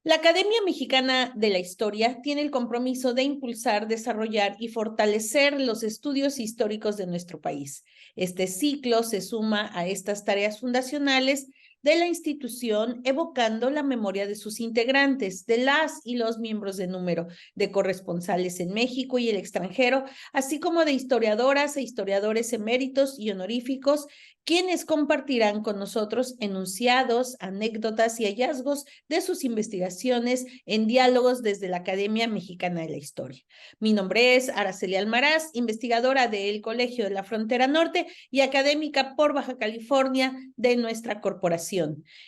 La Academia Mexicana de la Historia tiene el compromiso de impulsar, desarrollar y fortalecer los estudios históricos de nuestro país. Este ciclo se suma a estas tareas fundacionales de la institución, evocando la memoria de sus integrantes, de las y los miembros de número, de corresponsales en México y el extranjero, así como de historiadoras e historiadores eméritos y honoríficos, quienes compartirán con nosotros enunciados, anécdotas y hallazgos de sus investigaciones en diálogos desde la Academia Mexicana de la Historia. Mi nombre es Araceli Almaraz, investigadora del Colegio de la Frontera Norte y académica por Baja California de nuestra corporación.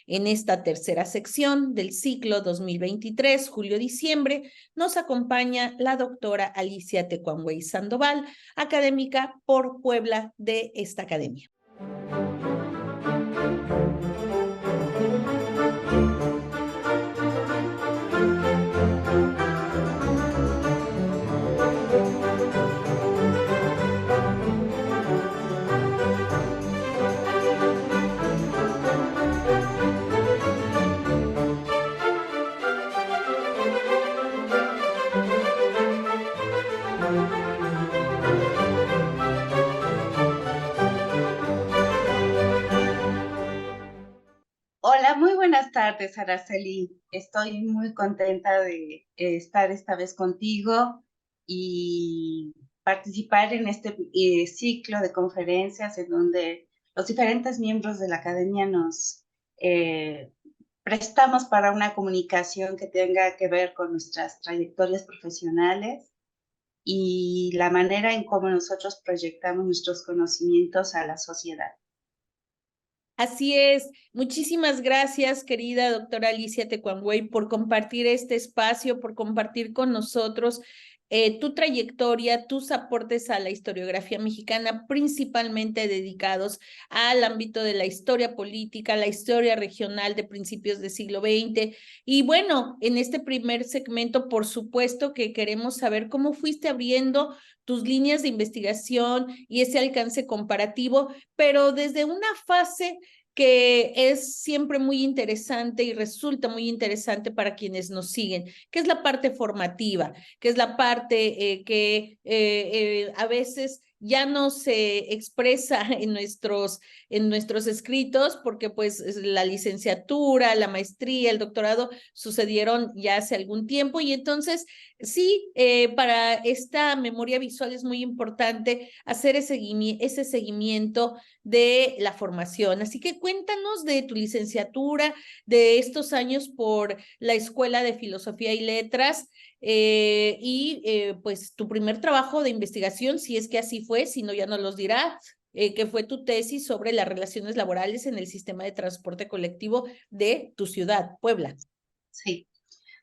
En esta tercera sección del ciclo 2023, julio-diciembre, nos acompaña la doctora Alicia Tecuanguey Sandoval, académica por Puebla de esta academia. Hola, muy buenas tardes, Araceli. Estoy muy contenta de estar esta vez contigo y participar en este ciclo de conferencias en donde los diferentes miembros de la academia nos prestamos para una comunicación que tenga que ver con nuestras trayectorias profesionales y la manera en cómo nosotros proyectamos nuestros conocimientos a la sociedad. Así es. Muchísimas gracias, querida doctora Alicia Tecuanguey, por compartir este espacio, por compartir con nosotros tu trayectoria, tus aportes a la historiografía mexicana, principalmente dedicados al ámbito de la historia política, la historia regional de principios del siglo XX. Y bueno, en este primer segmento, por supuesto que queremos saber cómo fuiste abriendo tus líneas de investigación y ese alcance comparativo, pero desde una fase que es siempre muy interesante y resulta muy interesante para quienes nos siguen, que es la parte formativa, que es la parte que a veces ya no se expresa en nuestros escritos, porque pues la licenciatura, la maestría, el doctorado sucedieron ya hace algún tiempo, y entonces sí, para esta memoria visual es muy importante hacer ese seguimiento de la formación. Así que cuéntanos de tu licenciatura, de estos años por la Escuela de Filosofía y Letras, pues tu primer trabajo de investigación, si es que así fue, si no ya nos los dirás, que fue tu tesis sobre las relaciones laborales en el sistema de transporte colectivo de tu ciudad, Puebla. Sí.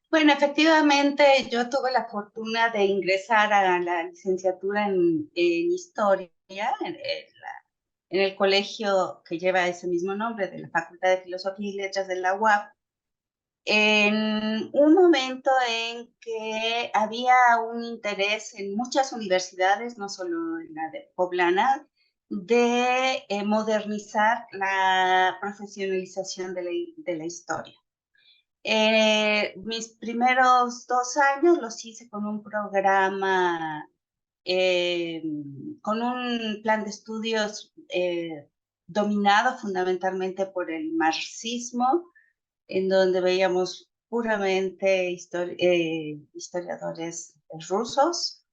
Bueno, efectivamente, yo tuve la fortuna de ingresar a la licenciatura en Historia en el colegio que lleva ese mismo nombre, de la Facultad de Filosofía y Letras de la UAP, en un momento en que había un interés en muchas universidades, no solo en la de Poblana, de modernizar la profesionalización de la historia. Mis primeros 2 años los hice con un programa, con un plan de estudios dominado fundamentalmente por el marxismo, en donde veíamos puramente historiadores rusos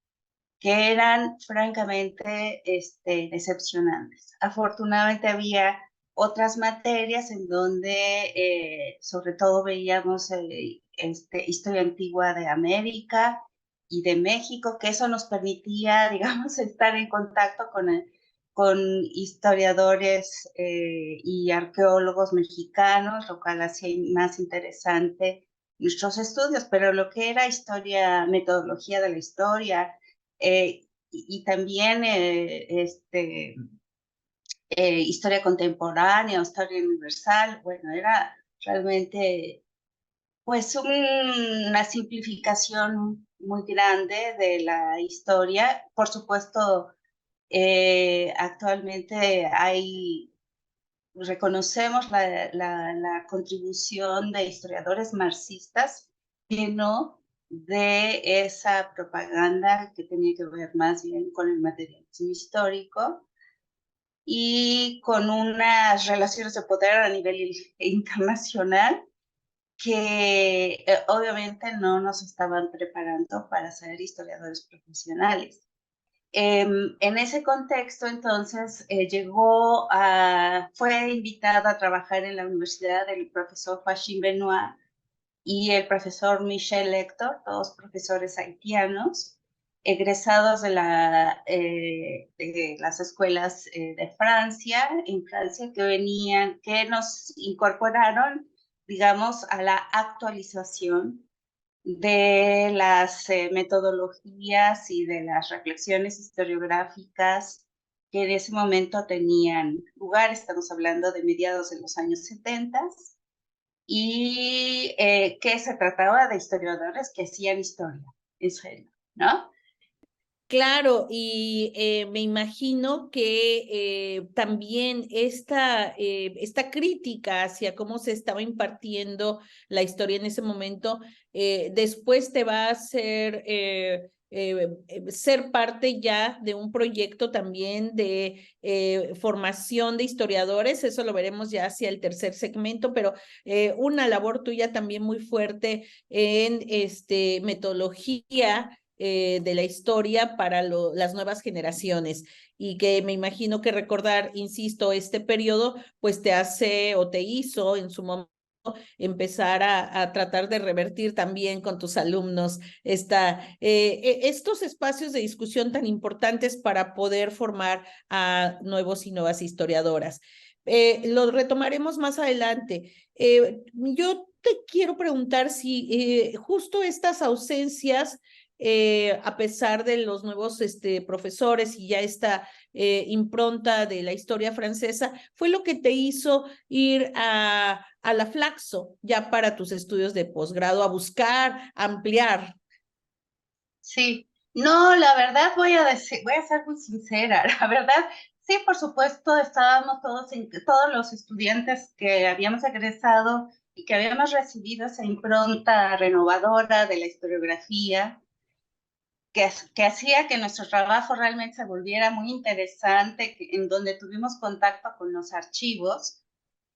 que eran francamente decepcionantes. Afortunadamente había otras materias en donde sobre todo veíamos historia antigua de América y de México, que eso nos permitía, digamos, estar en contacto con historiadores y arqueólogos mexicanos, lo cual hacía más interesante nuestros estudios, pero lo que era historia, metodología de la historia, y también historia contemporánea, historia universal, bueno, era realmente pues una simplificación muy grande de la historia. Por supuesto, actualmente hay reconocemos la contribución de historiadores marxistas, que no de esa propaganda que tenía que ver más bien con el materialismo histórico y con unas relaciones de poder a nivel internacional que obviamente no nos estaban preparando para ser historiadores profesionales. En ese contexto, entonces, fue invitado a trabajar en la universidad el profesor Joachim Benoit y el profesor Michel Hector, todos profesores haitianos, egresados de las escuelas de Francia, en Francia, que nos incorporaron, digamos, a la actualización de las metodologías y de las reflexiones historiográficas que en ese momento tenían lugar. Estamos hablando de mediados de los años 70 y que se trataba de historiadores que hacían historia en serio, ¿no? Claro, y me imagino que también esta crítica hacia cómo se estaba impartiendo la historia en ese momento, después te va a hacer ser parte ya de un proyecto también de formación de historiadores. Eso lo veremos ya hacia el tercer segmento, pero una labor tuya también muy fuerte en metodología de la historia para las nuevas generaciones, y que me imagino que recordar, insisto, este periodo pues te hace o te hizo en su momento empezar a tratar de revertir también con tus alumnos estos espacios de discusión tan importantes para poder formar a nuevos y nuevas historiadoras. Lo retomaremos más adelante. Yo te quiero preguntar si justo estas ausencias, a pesar de los nuevos profesores y ya esta impronta de la historia francesa, fue lo que te hizo ir a la Flaxo ya para tus estudios de posgrado, a buscar, ampliar. Sí, no, la verdad voy a ser muy sincera, la verdad, sí, por supuesto, estábamos todos los estudiantes que habíamos egresado y que habíamos recibido esa impronta renovadora de la historiografía, que hacía que nuestro trabajo realmente se volviera muy interesante, en donde tuvimos contacto con los archivos.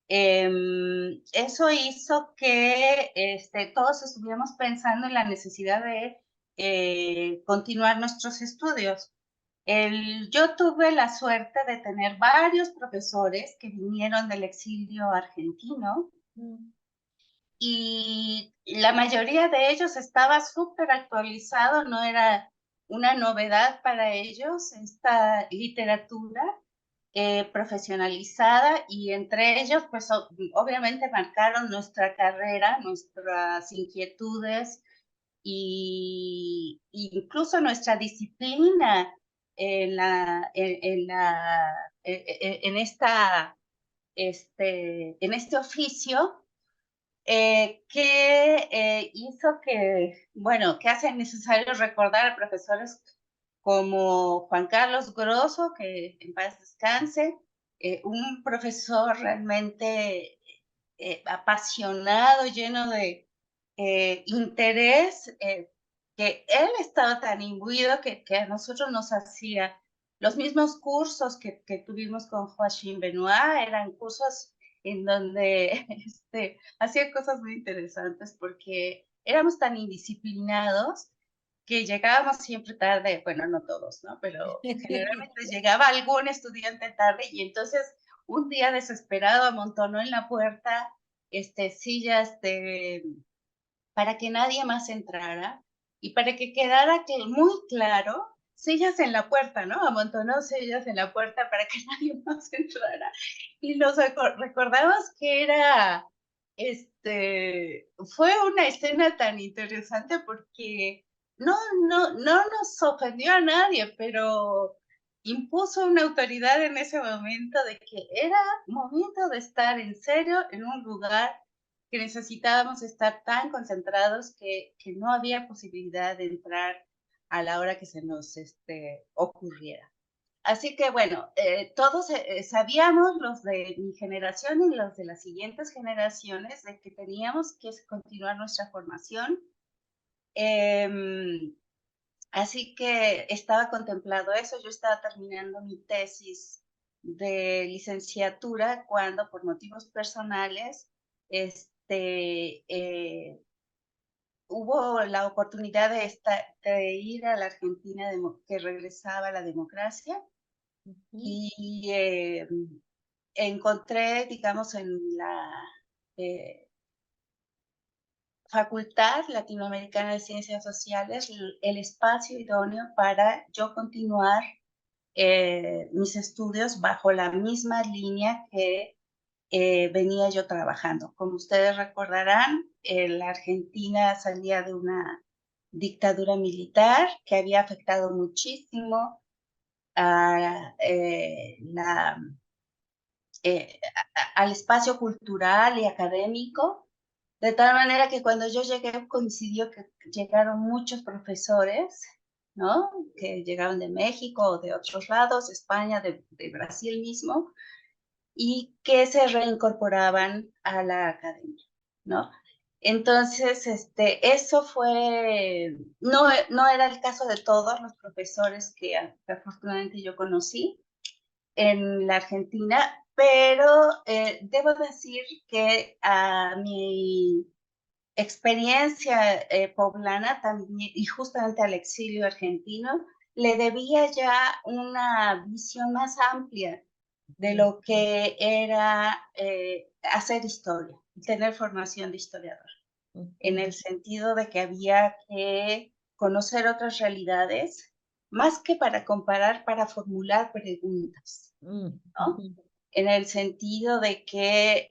Eso hizo que todos estuviéramos pensando en la necesidad de continuar nuestros estudios. Yo tuve la suerte de tener varios profesores que vinieron del exilio argentino y la mayoría de ellos estaba súper actualizado, no era una novedad para ellos esta literatura profesionalizada, y entre ellos, pues obviamente marcaron nuestra carrera, nuestras inquietudes y incluso nuestra disciplina en en este oficio, que hizo que, bueno, que hace necesario recordar a profesores como Juan Carlos Grosso, que en paz descanse, un profesor realmente apasionado, lleno de interés, que él estaba tan imbuido que a nosotros nos hacía los mismos cursos que tuvimos con Joachim Benoit, eran cursos en donde hacía cosas muy interesantes porque éramos tan indisciplinados que llegábamos siempre tarde, bueno, no todos, ¿no? Pero generalmente llegaba algún estudiante tarde y entonces un día desesperado amontonó en la puerta sillas para que nadie más entrara y para que quedara muy claro, sillas en la puerta, ¿no? Amontonó sillas en la puerta para que nadie más entrara. Y nos recordamos que fue una escena tan interesante porque no, no nos ofendió a nadie, pero impuso una autoridad en ese momento de que era momento de estar en serio en un lugar que necesitábamos estar tan concentrados que no había posibilidad de entrar a la hora que se nos ocurriera. Así que bueno, todos sabíamos, los de mi generación y los de las siguientes generaciones, de que teníamos que continuar nuestra formación. Así que estaba contemplado eso. Yo estaba terminando mi tesis de licenciatura cuando, por motivos personales, hubo la oportunidad de ir a la Argentina, que regresaba la democracia, y encontré, digamos, en la Facultad Latinoamericana de Ciencias Sociales el espacio idóneo para yo continuar mis estudios bajo la misma línea que venía yo trabajando. Como ustedes recordarán, la Argentina salía de una dictadura militar que había afectado muchísimo a, al espacio cultural y académico, de tal manera que cuando yo llegué coincidió que llegaron muchos profesores, ¿no? Que llegaron de México o de otros lados, España, de Brasil mismo, y que se reincorporaban a la academia, ¿no? Entonces, eso fue, no era el caso de todos los profesores que afortunadamente yo conocí en la Argentina, pero debo decir que a mi experiencia poblana también, y justamente al exilio argentino, le debía ya una visión más amplia de lo que era hacer historia, tener formación de historiador, en el sentido de que había que conocer otras realidades, más que para comparar, para formular preguntas, ¿no? En el sentido de que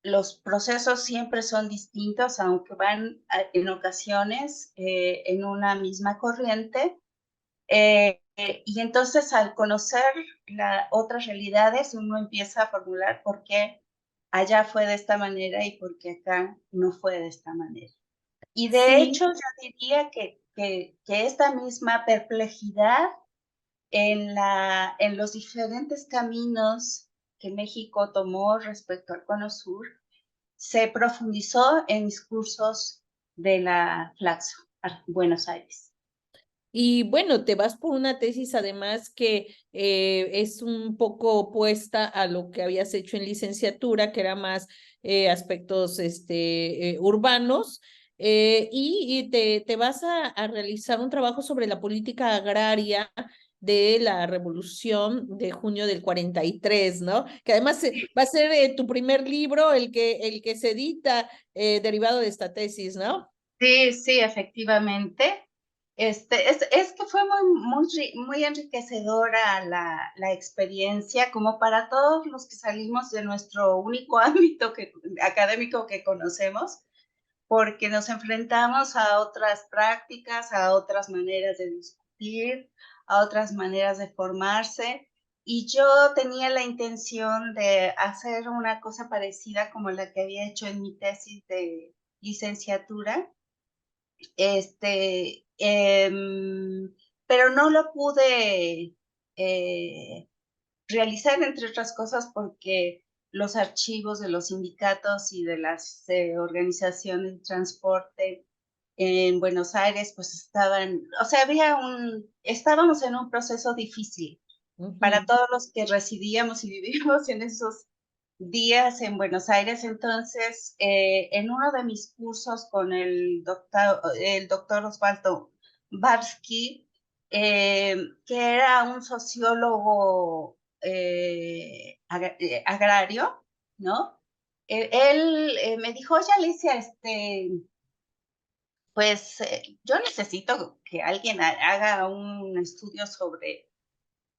los procesos siempre son distintos, aunque van en ocasiones en una misma corriente. Y entonces al conocer otras realidades, uno empieza a formular por qué allá fue de esta manera y por qué acá no fue de esta manera. Y de hecho, Sí, yo diría que esta misma perplejidad en los diferentes caminos que México tomó respecto al Cono Sur se profundizó en mis cursos de la Flaxo, Buenos Aires. y bueno, te vas por una tesis además que es un poco opuesta a lo que habías hecho en licenciatura, que era más aspectos urbanos, y te vas a realizar un trabajo sobre la política agraria de la Revolución de junio del 43, ¿no? Que además va a ser tu primer libro, el que se edita derivado de esta tesis, ¿no? Sí, sí, efectivamente. Es que fue muy enriquecedora la experiencia, como para todos los que salimos de nuestro único ámbito académico que conocemos, porque nos enfrentamos a otras prácticas, a otras maneras de discutir, a otras maneras de formarse. Y yo tenía la intención de hacer una cosa parecida como la que había hecho en mi tesis de licenciatura, pero no lo pude realizar, entre otras cosas, porque los archivos de los sindicatos y de las organizaciones de transporte en Buenos Aires, pues estaban, o sea, estábamos en un proceso difícil para todos los que residíamos y vivíamos en esos días en Buenos Aires. Entonces, en uno de mis cursos con el doctor Osvaldo Barsky, que era un sociólogo agrario, ¿no? Él me dijo, oye, Alicia, pues yo necesito que alguien haga un estudio sobre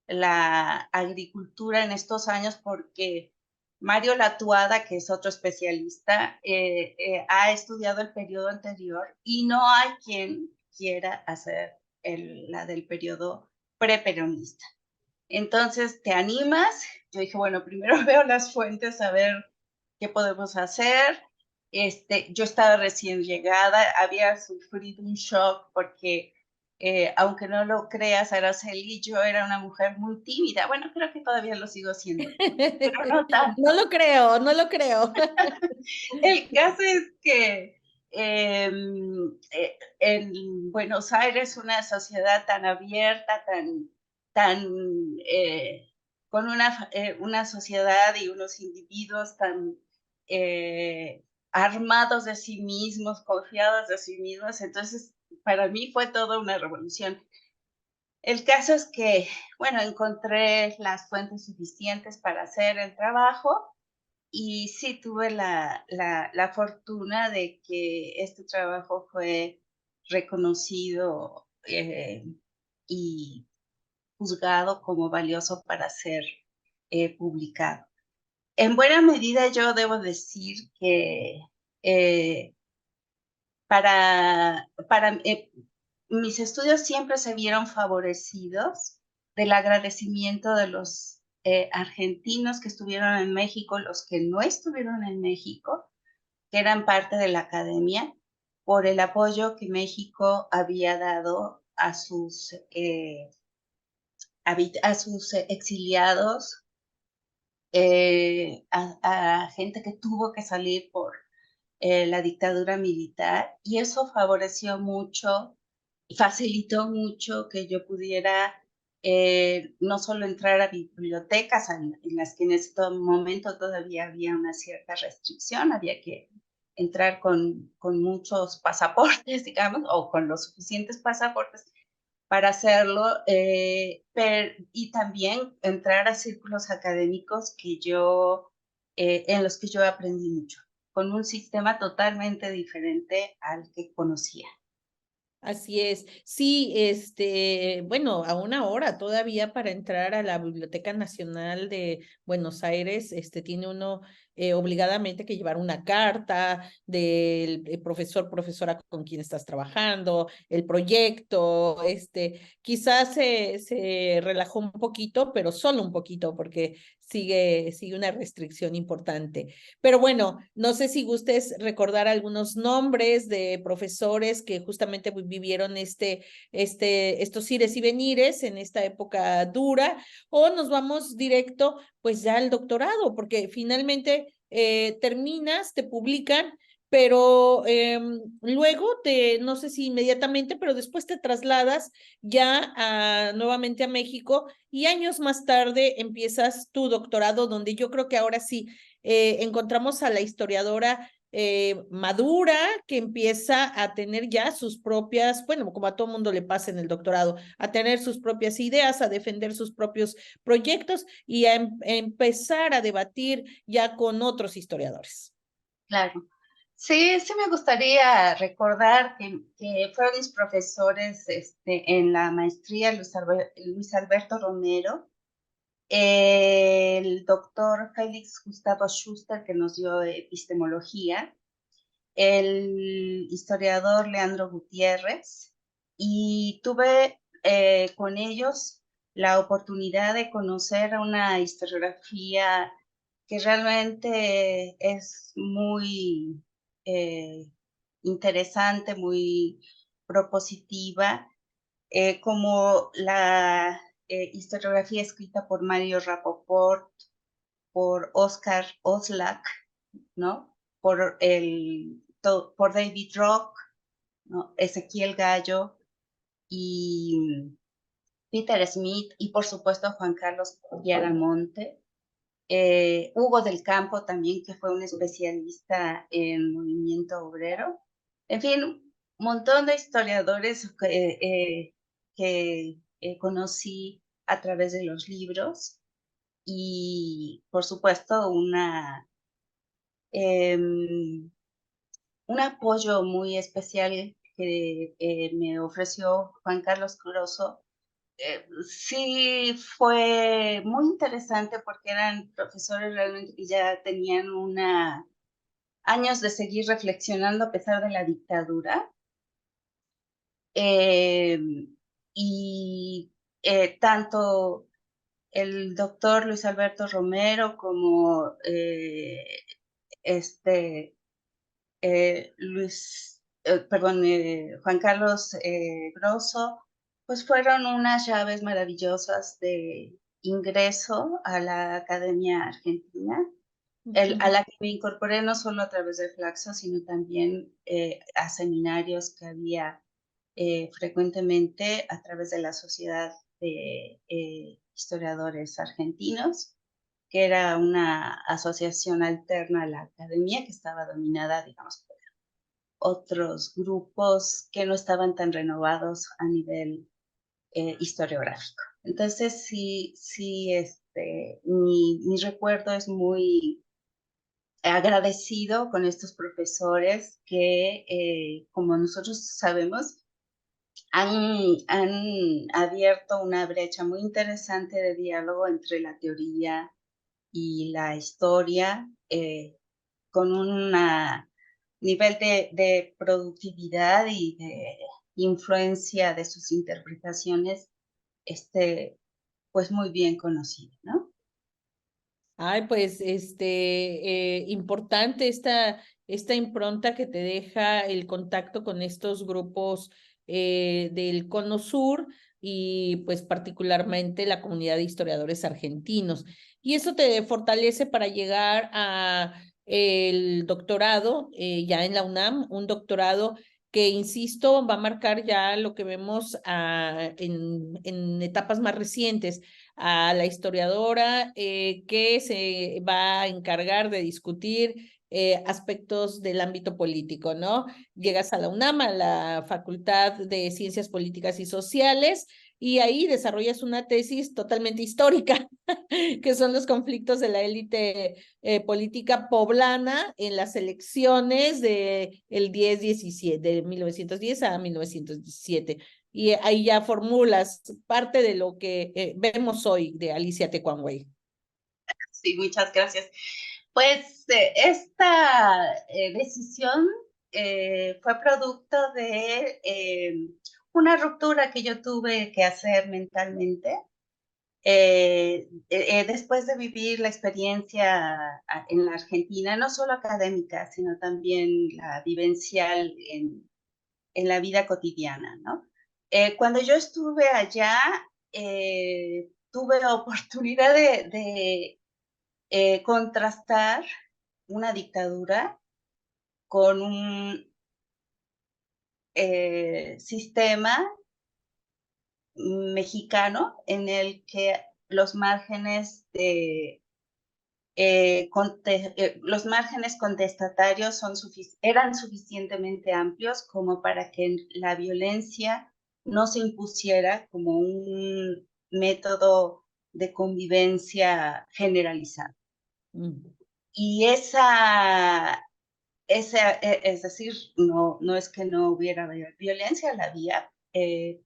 la agricultura en estos años, porque Mario Latuada, que es otro especialista, ha estudiado el periodo anterior y no hay quien quiera hacer la del periodo preperonista. Entonces, ¿te animas? Yo dije, bueno, primero veo las fuentes a ver qué podemos hacer. Yo estaba recién llegada, había sufrido un shock porque aunque no lo creas, Araceli, yo era una mujer muy tímida. Bueno, creo que todavía lo sigo siendo, pero no No tanto. lo creo, no lo creo. El caso es que en Buenos Aires, una sociedad tan abierta, tan con una sociedad y unos individuos tan armados de sí mismos, confiados de sí mismos. Entonces, para mí fue toda una revolución. El caso es que, bueno, encontré las fuentes suficientes para hacer el trabajo y sí tuve la fortuna de que este trabajo fue reconocido y juzgado como valioso para ser publicado. En buena medida yo debo decir que eh, para mis estudios siempre se vieron favorecidos del agradecimiento de los argentinos que estuvieron en México, los que no estuvieron en México, que eran parte de la academia, por el apoyo que México había dado a sus exiliados, a gente que tuvo que salir por la dictadura militar, y eso favoreció mucho y facilitó mucho que yo pudiera no solo entrar a bibliotecas en las que en ese momento todavía había una cierta restricción, había que entrar con muchos pasaportes, digamos, o con los suficientes pasaportes para hacerlo, y también entrar a círculos académicos en los que yo aprendí mucho, con un sistema totalmente diferente al que conocía. Así es. Sí, bueno, a una hora todavía para entrar a la Biblioteca Nacional de Buenos Aires, tiene uno obligadamente que llevar una carta del profesor, profesora con quien estás trabajando, el proyecto, quizás se relajó un poquito, pero solo un poquito, porque sigue una restricción importante. Pero bueno, no sé si gustes recordar algunos nombres de profesores que justamente vivieron estos ires y venires en esta época dura, o nos vamos directo pues ya al doctorado, porque finalmente terminas, te publican, pero luego no sé si inmediatamente, pero después te trasladas ya nuevamente a México y años más tarde empiezas tu doctorado, donde yo creo que ahora sí encontramos a la historiadora madura que empieza a tener ya sus propias, bueno, como a todo mundo le pasa en el doctorado, a tener sus propias ideas, a defender sus propios proyectos y a empezar a debatir ya con otros historiadores. Claro. Sí, sí me gustaría recordar que fueron mis profesores en la maestría Luis Alberto Romero, el doctor Félix Gustavo Schuster, que nos dio epistemología, el historiador Leandro Gutiérrez, y tuve con ellos la oportunidad de conocer una historiografía que realmente es muy interesante, muy propositiva, como la historiografía escrita por Mario Rapoport, por Oscar Oslak, ¿no? Por David Rock, ¿no? Ezequiel Gallo y Peter Smith, y por supuesto Juan Carlos Monte. Hugo del Campo también, que fue un especialista en movimiento obrero. En fin, un montón de historiadores que conocí a través de los libros, y por supuesto un apoyo muy especial que me ofreció Juan Carlos Curoso. Sí, fue muy interesante porque eran profesores realmente que ya tenían años de seguir reflexionando a pesar de la dictadura. Eh, y tanto el doctor Luis Alberto Romero como este Juan Carlos Grosso pues fueron unas llaves maravillosas de ingreso a la Academia Argentina, a la que me incorporé no solo a través de Flaxo, sino también a seminarios que había frecuentemente a través de la Sociedad de Historiadores Argentinos, que era una asociación alterna a la academia que estaba dominada, digamos, por otros grupos que no estaban tan renovados a nivel historiográfico. Entonces, sí, mi recuerdo es muy agradecido con estos profesores que, como nosotros sabemos, han abierto una brecha muy interesante de diálogo entre la teoría y la historia, con un nivel de productividad y de influencia de sus interpretaciones, pues muy bien conocido, ¿no? Ay, pues, importante esta impronta que te deja el contacto con estos grupos del Cono Sur y pues particularmente la comunidad de historiadores argentinos. Y eso te fortalece para llegar a el doctorado ya en la UNAM, un doctorado que, insisto, va a marcar ya lo que vemos en etapas más recientes a la historiadora que se va a encargar de discutir aspectos del ámbito político, ¿no? Llegas a la UNAM, a la Facultad de Ciencias Políticas y Sociales, y ahí desarrollas una tesis totalmente histórica, que son los conflictos de la élite política poblana en las elecciones de el 10-17, de 1910 a 1917. Y ahí ya formulas parte de lo que vemos hoy de Alicia Tecuanway. Sí, muchas gracias. Pues esta decisión fue producto de una ruptura que yo tuve que hacer mentalmente. Después de vivir la experiencia en la Argentina, no solo académica, sino también la vivencial en la vida cotidiana, ¿no? Cuando yo estuve allá, tuve oportunidad de contrastar una dictadura con un sistema mexicano en el que los márgenes los márgenes contestatarios eran suficientemente amplios como para que la violencia no se impusiera como un método de convivencia generalizado. Y es decir, no es que no hubiera violencia, la había,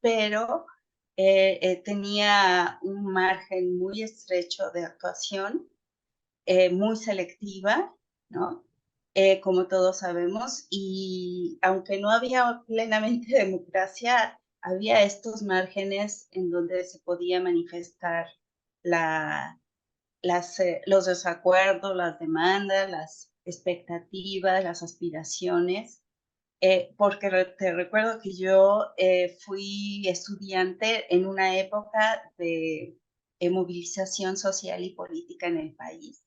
pero tenía un margen muy estrecho de actuación, muy selectiva, ¿no? Como todos sabemos, y aunque no había plenamente democracia, había estos márgenes en donde se podía manifestar los desacuerdos, las demandas, las expectativas, las aspiraciones, porque te recuerdo que yo fui estudiante en una época de movilización social y política en el país.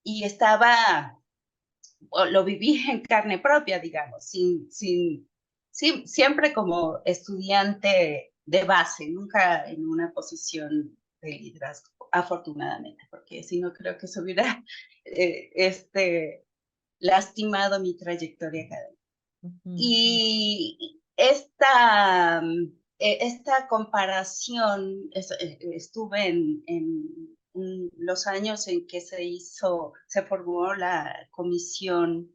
Y lo viví en carne propia, digamos, siempre como estudiante de base, nunca en una posición de liderazgo, afortunadamente, porque si no creo que eso hubiera lastimado mi trayectoria académica. Y esta comparación, estuve en los años en que se formó la comisión,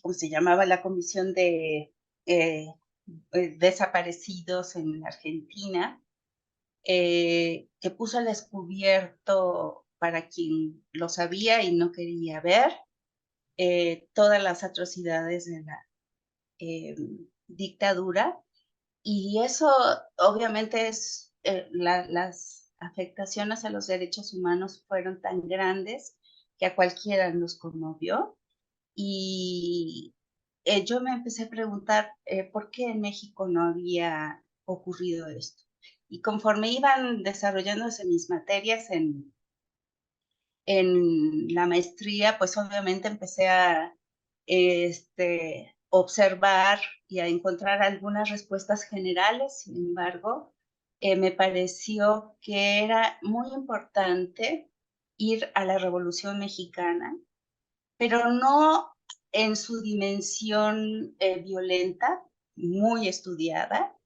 ¿cómo se llamaba? La comisión de desaparecidos en Argentina, que puso al descubierto para quien lo sabía y no quería ver todas las atrocidades de la dictadura. Y eso obviamente las afectaciones a los derechos humanos fueron tan grandes que a cualquiera nos conmovió. Y yo me empecé a preguntar por qué en México no había ocurrido esto. Y conforme iban desarrollándose mis materias en la maestría, pues obviamente empecé a observar y a encontrar algunas respuestas generales. Sin embargo, me pareció que era muy importante ir a la Revolución Mexicana, pero no en su dimensión violenta, muy estudiada,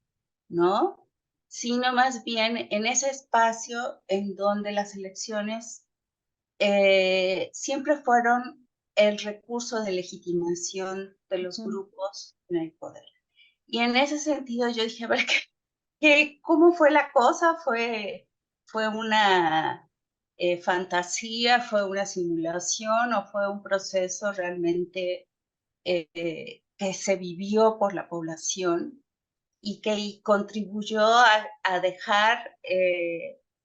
¿no? Sino más bien en ese espacio en donde las elecciones siempre fueron el recurso de legitimación de los grupos en el poder. Y en ese sentido yo dije, a ver, ¿cómo fue la cosa? ¿Fue una fantasía, fue una simulación o fue un proceso realmente que se vivió por la población y que contribuyó a dejar,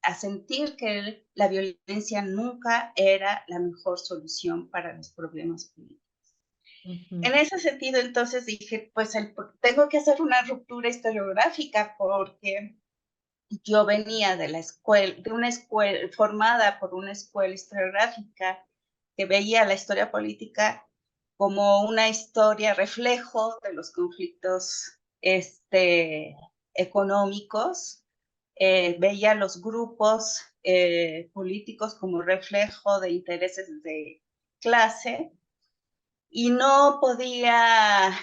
a sentir que la violencia nunca era la mejor solución para los problemas políticos? En ese sentido, entonces dije, pues tengo que hacer una ruptura historiográfica porque yo venía de la escuela, de una escuela formada por una escuela historiográfica que veía la historia política como una historia reflejo de los conflictos económicos, veía los grupos políticos como reflejo de intereses de clase y no podía,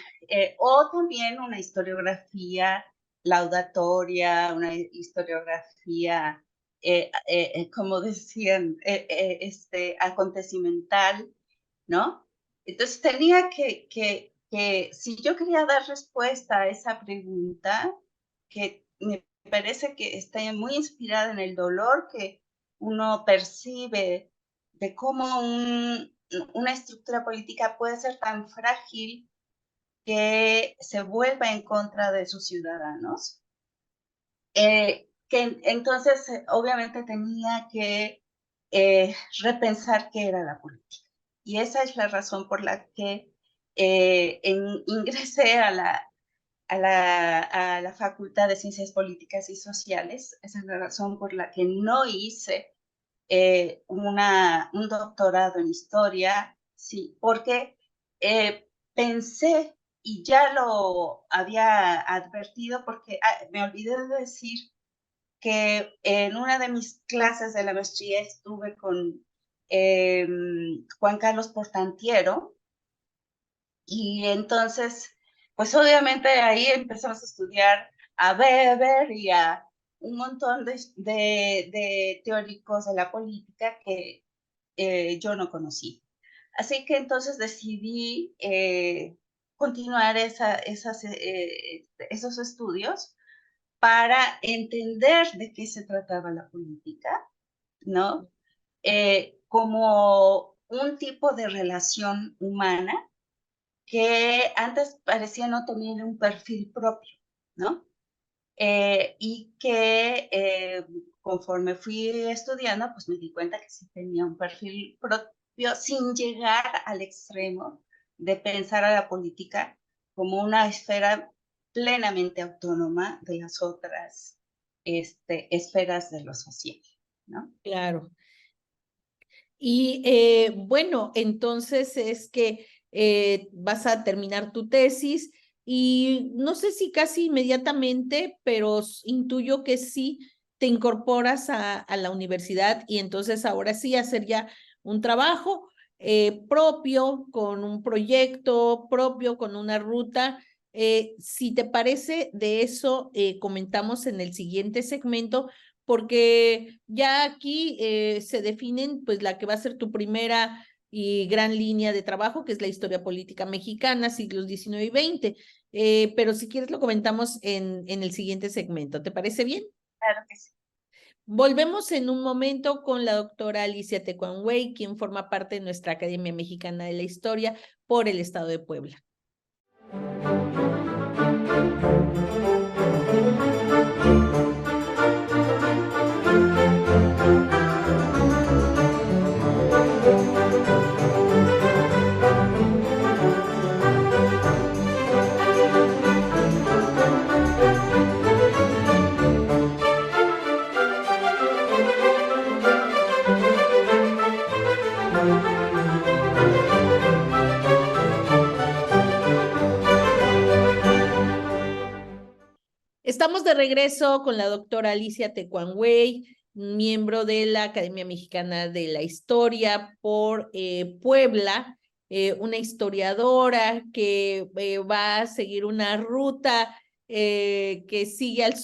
o también una historiografía laudatoria, una historiografía, como decían, acontecimental, ¿no? Entonces tenía que, si yo quería dar respuesta a esa pregunta, que me parece que está muy inspirada en el dolor que uno percibe de cómo una estructura política puede ser tan frágil que se vuelva en contra de sus ciudadanos, que entonces obviamente tenía que repensar qué era la política. Y esa es la razón por la que ingresé a la Facultad de Ciencias Políticas y Sociales. Esa es la razón por la que no hice un doctorado en historia, sí, porque pensé, y ya lo había advertido, porque me olvidé de decir que en una de mis clases de la maestría estuve con Juan Carlos Portantiero, y entonces, pues obviamente ahí empezamos a estudiar a Weber y a un montón de teóricos de la política que yo no conocí. Así que entonces decidí continuar esos estudios para entender de qué se trataba la política, ¿no? Como un tipo de relación humana que antes parecía no tener un perfil propio, ¿no? Y que conforme fui estudiando, pues me di cuenta que sí tenía un perfil propio sin llegar al extremo de pensar a la política como una esfera plenamente autónoma de las otras esferas de lo social, ¿no? Claro. Y bueno, entonces es que vas a terminar tu tesis y no sé si casi inmediatamente, pero intuyo que sí te incorporas a la universidad y entonces ahora sí hacer ya un trabajo propio, con un proyecto propio, con una ruta. Si te parece, de eso comentamos en el siguiente segmento porque ya aquí se definen pues la que va a ser tu primera y gran línea de trabajo, que es la historia política mexicana, siglos XIX y XX. Pero si quieres lo comentamos en el siguiente segmento. ¿Te parece bien? Claro que sí. Volvemos en un momento con la doctora Alicia Tecuanhuey, quien forma parte de nuestra Academia Mexicana de la Historia por el Estado de Puebla. estamos de regreso con la doctora Alicia Tecuanhuey, miembro de la Academia Mexicana de la Historia por Puebla, una historiadora que va a seguir una ruta que sigue al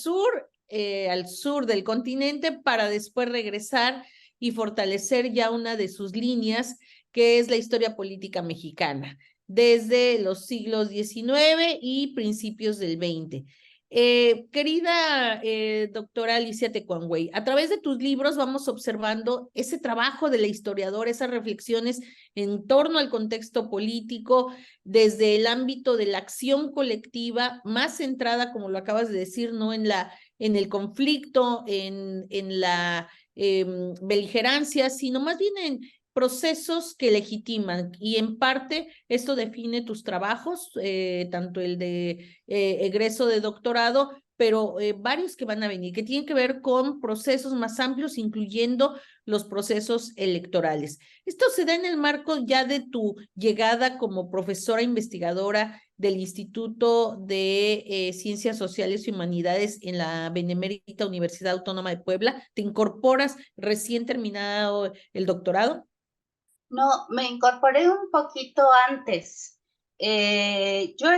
sur del continente, para después regresar y fortalecer ya una de sus líneas, que es la historia política mexicana, desde los siglos XIX y principios del XX. Querida doctora Alicia Tecuanhuey, a través de tus libros vamos observando ese trabajo de la historiadora, esas reflexiones en torno al contexto político, desde el ámbito de la acción colectiva, más centrada, como lo acabas de decir, no en el conflicto, en la beligerancia, sino más bien en procesos que legitiman, y en parte esto define tus trabajos, tanto el de egreso de doctorado, pero varios que van a venir, que tienen que ver con procesos más amplios, incluyendo los procesos electorales. Esto se da en el marco ya de tu llegada como profesora investigadora del Instituto de Ciencias Sociales y Humanidades en la Benemérita Universidad Autónoma de Puebla. ¿Te incorporas recién terminado el doctorado? No, me incorporé un poquito antes. Yo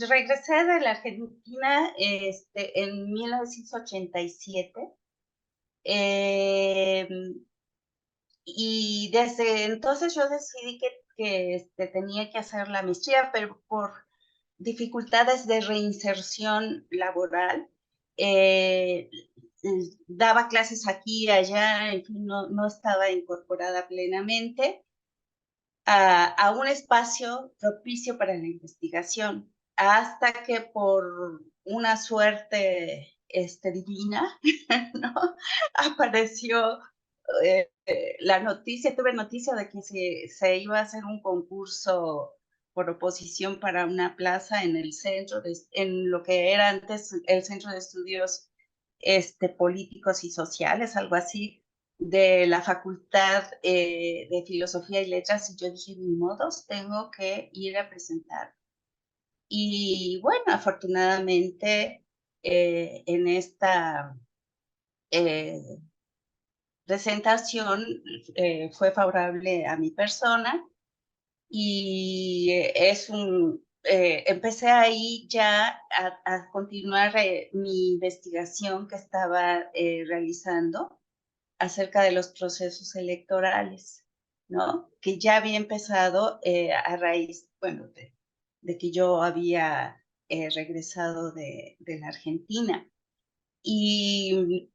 regresé de la Argentina en 1987, y desde entonces yo decidí que tenía que hacer la maestría, pero por dificultades de reinserción laboral, eh, daba clases aquí y allá, en fin, no estaba incorporada plenamente a un espacio propicio para la investigación, hasta que por una suerte divina, ¿no? Apareció la noticia, tuve noticia de que se iba a hacer un concurso por oposición para una plaza en el centro, en lo que era antes el Centro de Estudios Políticos y Sociales, algo así, de la Facultad de Filosofía y Letras, y yo dije, ni modos, tengo que ir a presentar. Y bueno, afortunadamente en esta presentación fue favorable a mi persona, y empecé ahí ya a continuar mi investigación que estaba realizando acerca de los procesos electorales, ¿no? Que ya había empezado a raíz, bueno, de que yo había regresado de la Argentina. Y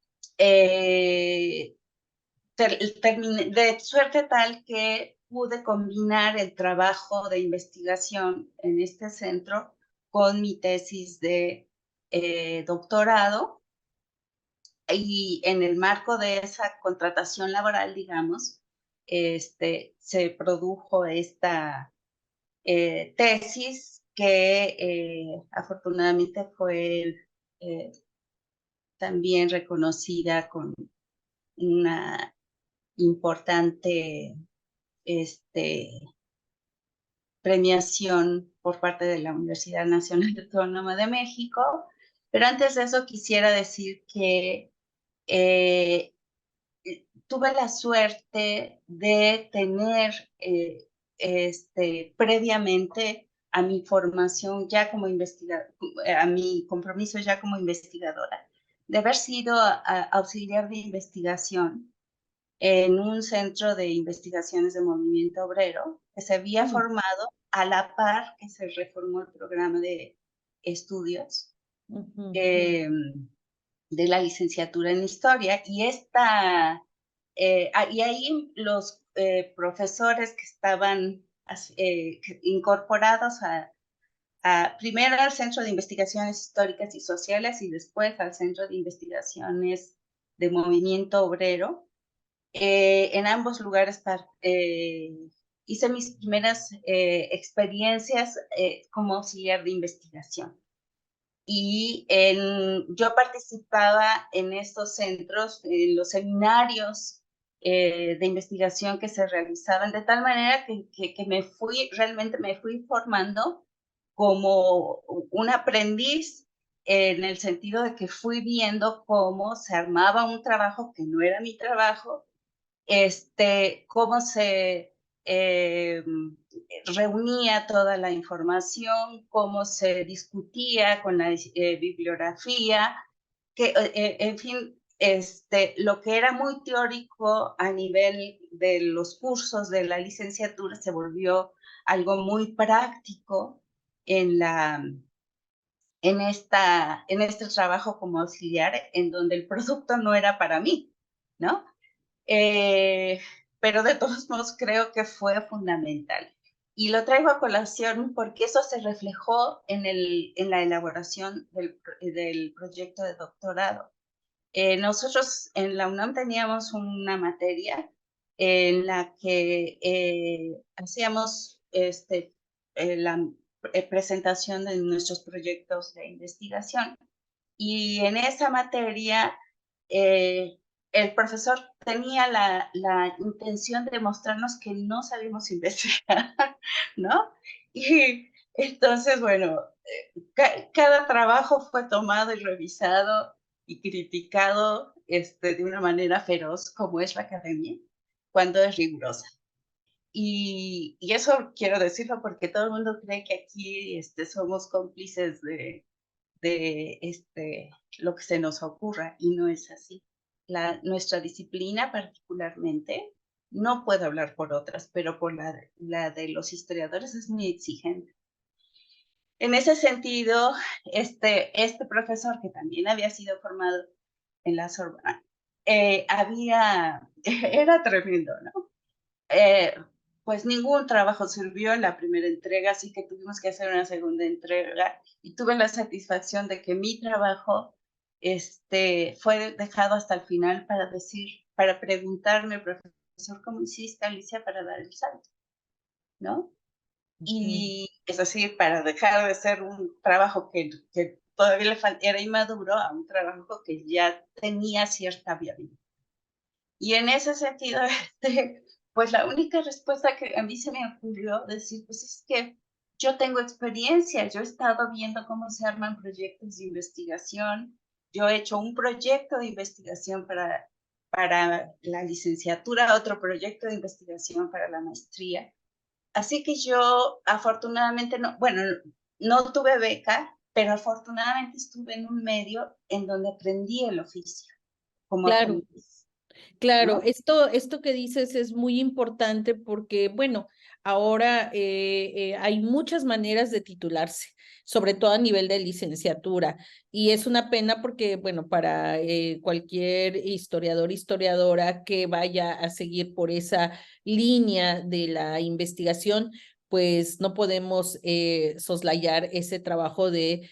terminé de suerte tal que pude combinar el trabajo de investigación en este centro con mi tesis de doctorado, y en el marco de esa contratación laboral, digamos, se produjo esta tesis que afortunadamente fue también reconocida con una importante premiación por parte de la Universidad Nacional Autónoma de México. Pero antes de eso quisiera decir que tuve la suerte de tener previamente a mi formación ya como investigadora, a mi compromiso ya como investigadora, de haber sido auxiliar de investigación en un centro de investigaciones de movimiento obrero que se había formado a la par que se reformó el programa de estudios de la licenciatura en historia, y y ahí los profesores que estaban incorporados primero al Centro de Investigaciones Históricas y Sociales y después al Centro de Investigaciones de Movimiento Obrero, en ambos lugares hice mis primeras experiencias como auxiliar de investigación. Y yo participaba en estos centros, en los seminarios de investigación que se realizaban, de tal manera que realmente me fui formando como un aprendiz en el sentido de que fui viendo cómo se armaba un trabajo que no era mi trabajo, cómo se reunía toda la información, cómo se discutía con la bibliografía, que, en fin, lo que era muy teórico a nivel de los cursos de la licenciatura se volvió algo muy práctico en la en este trabajo como auxiliar, en donde el producto no era para mí, ¿no? Eh, pero de todos modos creo que fue fundamental. Y lo traigo a colación porque eso se reflejó en la elaboración del proyecto de doctorado. Nosotros en la UNAM teníamos una materia en la que hacíamos la presentación de nuestros proyectos de investigación. Y en esa materia, el profesor tenía la intención de mostrarnos que no sabíamos investigar, ¿no? Y entonces, bueno, cada trabajo fue tomado y revisado y criticado de una manera feroz, como es la academia, cuando es rigurosa. Y eso quiero decirlo porque todo el mundo cree que aquí somos cómplices de lo que se nos ocurra y no es así. Nuestra disciplina particularmente, no puedo hablar por otras, pero por la de los historiadores es muy exigente. En ese sentido, este profesor que también había sido formado en la Sorbona, era tremendo, ¿no? Pues ningún trabajo sirvió en la primera entrega, así que tuvimos que hacer una segunda entrega y tuve la satisfacción de que mi trabajo fue dejado hasta el final para preguntarme, profesor, ¿cómo hiciste, Alicia, para dar el salto? ¿No? Y es decir, para dejar de ser un trabajo que todavía era inmaduro a un trabajo que ya tenía cierta viabilidad. Y en ese sentido, pues la única respuesta que a mí se me ocurrió decir, pues es que yo tengo experiencia, yo he estado viendo cómo se arman proyectos de investigación, yo he hecho un proyecto de investigación para la licenciatura, otro proyecto de investigación para la maestría. Así que yo afortunadamente, no, bueno, no tuve beca, pero afortunadamente estuve en un medio en donde aprendí el oficio como Claro. aprendiz, Claro, ¿no? esto que dices es muy importante porque, bueno, ahora hay muchas maneras de titularse, sobre todo a nivel de licenciatura, y es una pena porque, bueno, para cualquier historiador, historiadora que vaya a seguir por esa línea de la investigación, pues no podemos soslayar ese trabajo de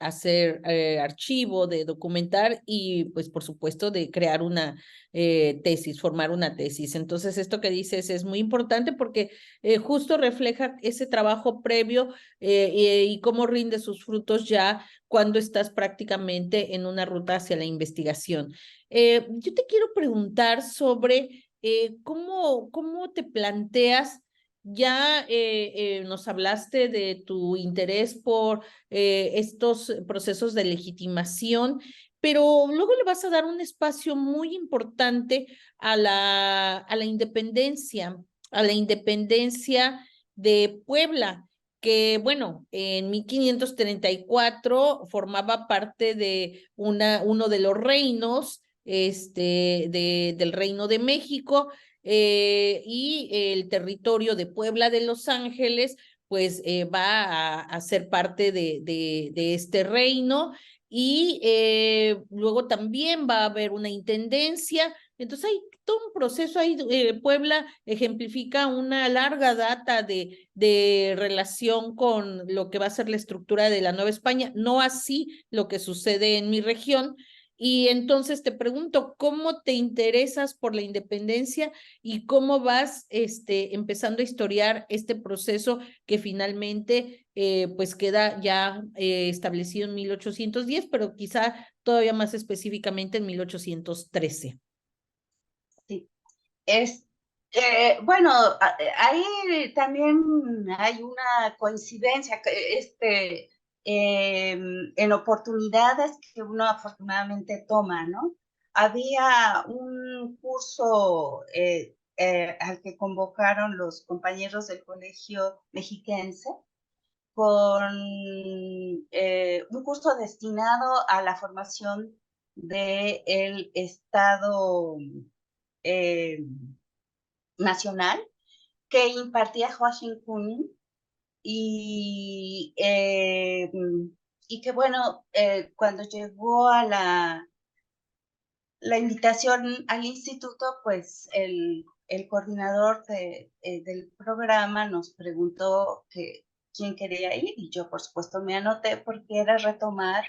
hacer archivo, de documentar y, pues, por supuesto, de crear una tesis, formar una tesis. Entonces, esto que dices es muy importante porque justo refleja ese trabajo previo y cómo rinde sus frutos ya cuando estás prácticamente en una ruta hacia la investigación. Yo te quiero preguntar sobre cómo te planteas. Ya nos hablaste de tu interés por estos procesos de legitimación, pero luego le vas a dar un espacio muy importante a la independencia de Puebla, que bueno, en 1534 formaba parte de uno de los reinos del Reino de México y el territorio de Puebla de Los Ángeles pues va a ser parte de este reino y luego también va a haber una intendencia. Entonces hay todo un proceso ahí. Puebla ejemplifica una larga data de relación con lo que va a ser la estructura de la Nueva España, no así lo que sucede en mi región. Y entonces te pregunto, ¿cómo te interesas por la independencia y cómo vas empezando a historiar este proceso que finalmente pues queda ya establecido en 1810, pero quizá todavía más específicamente en 1813? Sí. Bueno, ahí también hay una coincidencia. en oportunidades que uno afortunadamente toma, ¿no? Había un curso al que convocaron los compañeros del Colegio Mexiquense con un curso destinado a la formación del Estado eh, Nacional que impartía Joachim Kuhn y, y que bueno, cuando llegó a la invitación al instituto, pues el coordinador del programa nos preguntó que quién quería ir y yo por supuesto me anoté porque era retomar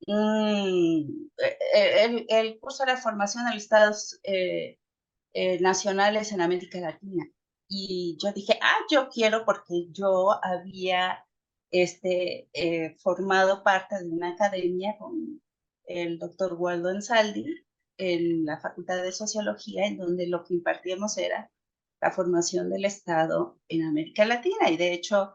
el curso de la formación de los estados nacionales en América Latina. Y yo dije, yo quiero porque yo había formado parte de una academia con el doctor Waldo Ansaldi en la Facultad de Sociología, en donde lo que impartíamos era la formación del Estado en América Latina. Y de hecho,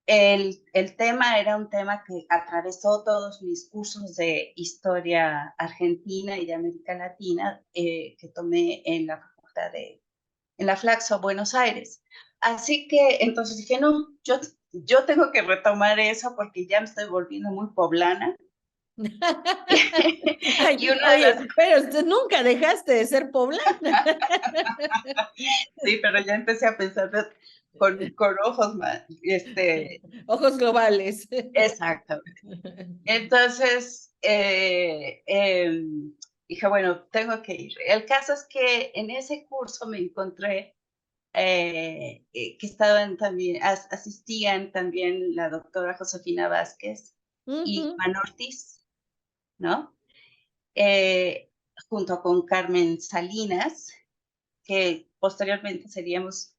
el tema era un tema que atravesó todos mis cursos de historia argentina y de América Latina que tomé en la Facultad en la Flaxo, Buenos Aires. Así que entonces dije, no, yo tengo que retomar eso porque ya me estoy volviendo muy poblana. Ay, Y una de oye, las... pero usted nunca dejaste de ser poblana. Sí, pero ya empecé a pensar con ojos más, Ojos globales. exacto. Entonces, dije, bueno, tengo que ir. El caso es que en ese curso me encontré que estaban también, asistían también la doctora Josefina Vázquez y Juan Ortiz, ¿no? Eh, junto con Carmen Salinas, que posteriormente seríamos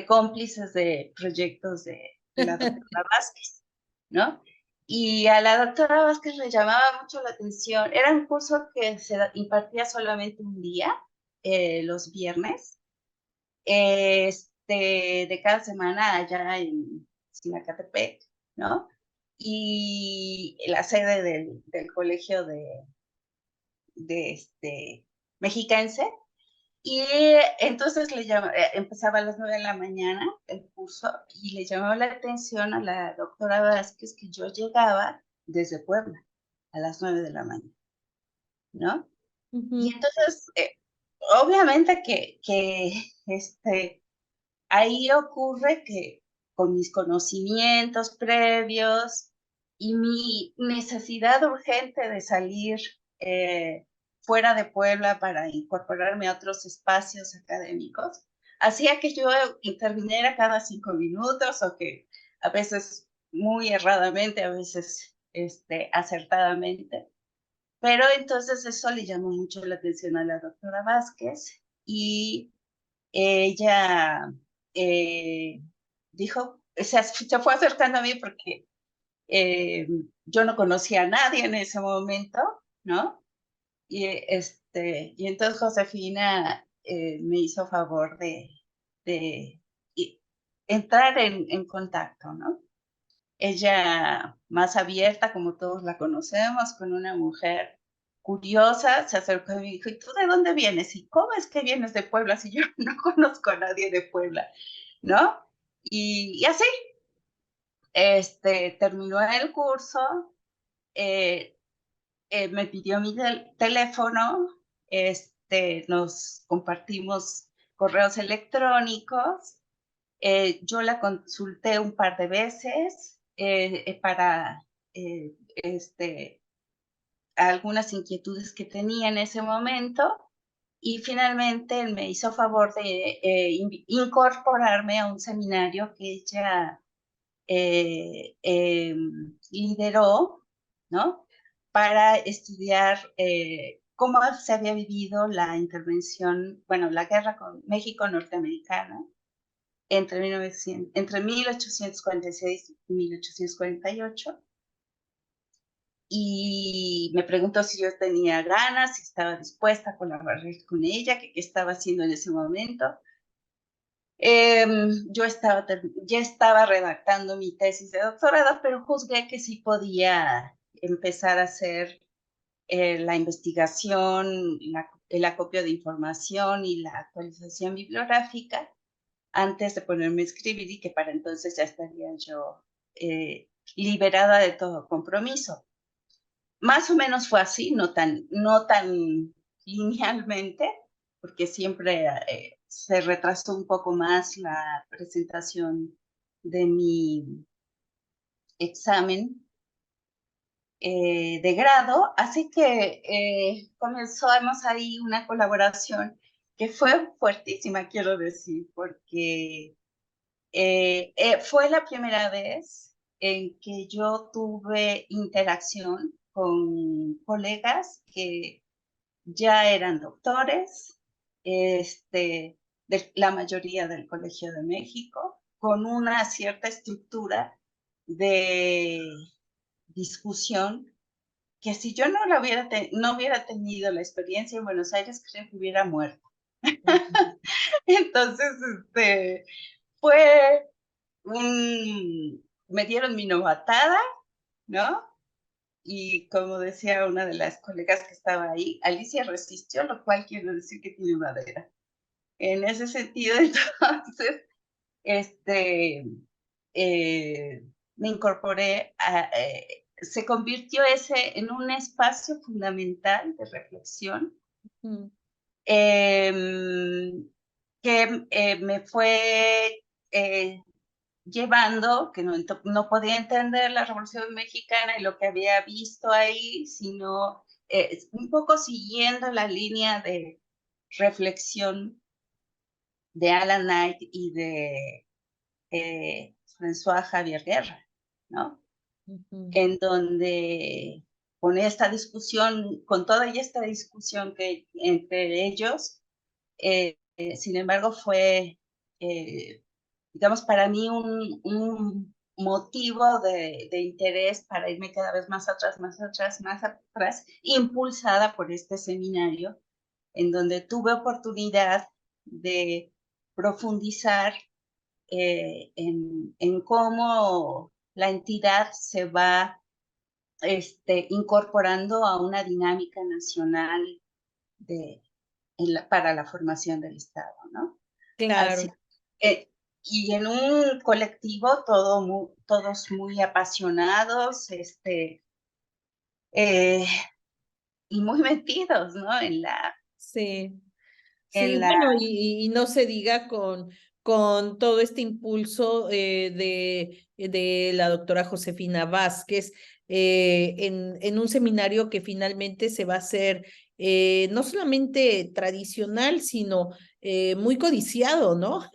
cómplices de proyectos de la doctora Vázquez, ¿no? Y a la doctora Vázquez le llamaba mucho la atención. Era un curso que se impartía solamente un día, los viernes, de cada semana allá en Sinacatepec, ¿no? Y la sede del colegio de mexiquense. Y entonces empezaba a las 9 de la mañana el curso y le llamaba la atención a la doctora Vázquez que yo llegaba desde Puebla a las 9 de la mañana, ¿no? Y entonces, obviamente ahí ocurre que con mis conocimientos previos y mi necesidad urgente de salir fuera de Puebla para incorporarme a otros espacios académicos, hacía que yo interviniera cada 5 minutos o que a veces muy erradamente, a veces acertadamente. Pero entonces eso le llamó mucho la atención a la doctora Vázquez y ella dijo, se fue acercando a mí porque yo no conocía a nadie en ese momento, ¿no? Y entonces Josefina me hizo favor de entrar en contacto, ¿no? Ella más abierta, como todos la conocemos, con una mujer curiosa, se acercó y me dijo, ¿y tú de dónde vienes? ¿Y cómo es que vienes de Puebla si yo no conozco a nadie de Puebla? ¿No? Y así, terminó el curso, eh, me pidió mi teléfono, nos compartimos correos electrónicos, yo la consulté un par de veces para algunas inquietudes que tenía en ese momento y finalmente él me hizo favor de incorporarme a un seminario que ella lideró, ¿no? Para estudiar cómo se había vivido la intervención, bueno, la guerra con México norteamericana entre 1846 y 1848. Y me preguntó si yo tenía ganas, si estaba dispuesta a colaborar con ella, qué estaba haciendo en ese momento. Ya estaba redactando mi tesis de doctorado, pero juzgué que sí podía empezar a hacer la investigación, el acopio de información y la actualización bibliográfica antes de ponerme a escribir, y que para entonces ya estaría yo liberada de todo compromiso. Más o menos fue así, no tan linealmente, porque siempre se retrasó un poco más la presentación de mi examen de grado, así que comenzamos ahí una colaboración que fue fuertísima, quiero decir, porque fue la primera vez en que yo tuve interacción con colegas que ya eran doctores, de la mayoría del Colegio de México, con una cierta estructura de discusión que si yo no hubiera tenido la experiencia en Buenos Aires, creo que hubiera muerto. Entonces, fue me dieron mi novatada, ¿no? Y como decía una de las colegas que estaba ahí, Alicia resistió, lo cual quiere decir que tiene madera. En ese sentido, entonces, me incorporé se convirtió ese en un espacio fundamental de reflexión que me fue llevando, que no podía entender la Revolución Mexicana y lo que había visto ahí, sino un poco siguiendo la línea de reflexión de Alan Knight y de François Javier Guerra, ¿no? En donde con esta discusión, con toda esta discusión que entre ellos, sin embargo, fue, digamos, para mí un motivo de interés para irme cada vez más atrás, impulsada por este seminario, en donde tuve oportunidad de profundizar en cómo la entidad se va incorporando a una dinámica nacional para la formación del Estado, ¿no? Claro. Así, y en un colectivo todos muy apasionados, y muy metidos, ¿no? Sí. Sí, En la, bueno, y no se diga con todo este impulso de la doctora Josefina Vázquez en un seminario que finalmente se va a hacer no solamente tradicional, sino muy codiciado, ¿no?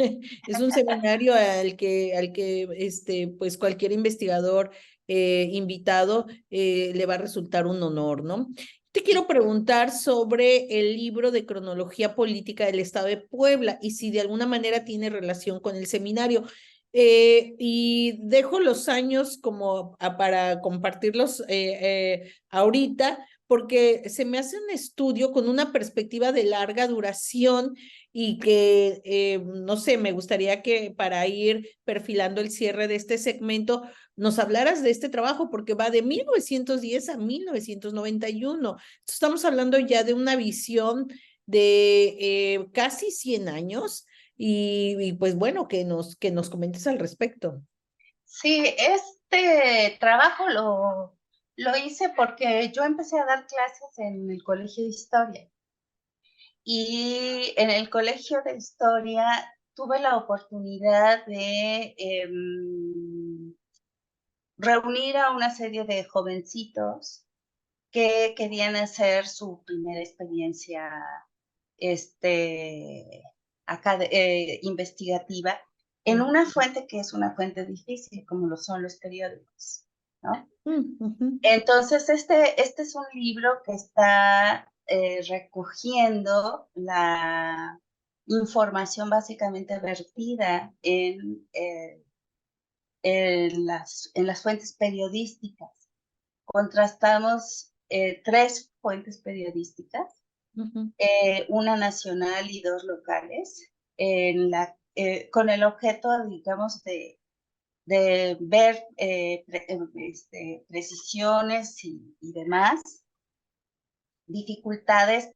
Es un seminario al que pues cualquier investigador invitado le va a resultar un honor, ¿no? Te quiero preguntar sobre el libro de cronología política del Estado de Puebla y si de alguna manera tiene relación con el seminario. Y dejo los años como para compartirlos ahorita, porque se me hace un estudio con una perspectiva de larga duración y que, no sé, me gustaría que para ir perfilando el cierre de este segmento, nos hablaras de este trabajo, porque va de 1910 a 1991. Estamos hablando ya de una visión de casi 100 años y pues bueno, que nos comentes al respecto. sí, este trabajo lo hice porque yo empecé a dar clases en el Colegio de Historia. Y en el Colegio de Historia tuve la oportunidad de reunir a una serie de jovencitos que querían hacer su primera experiencia investigativa en una fuente que es una fuente difícil, como lo son los periódicos, ¿no? Entonces, este es un libro que está recogiendo la información básicamente vertida en las fuentes periodísticas. Contrastamos 3 fuentes periodísticas, una nacional y 2 locales, con el objeto, digamos, de ver precisiones y demás, dificultades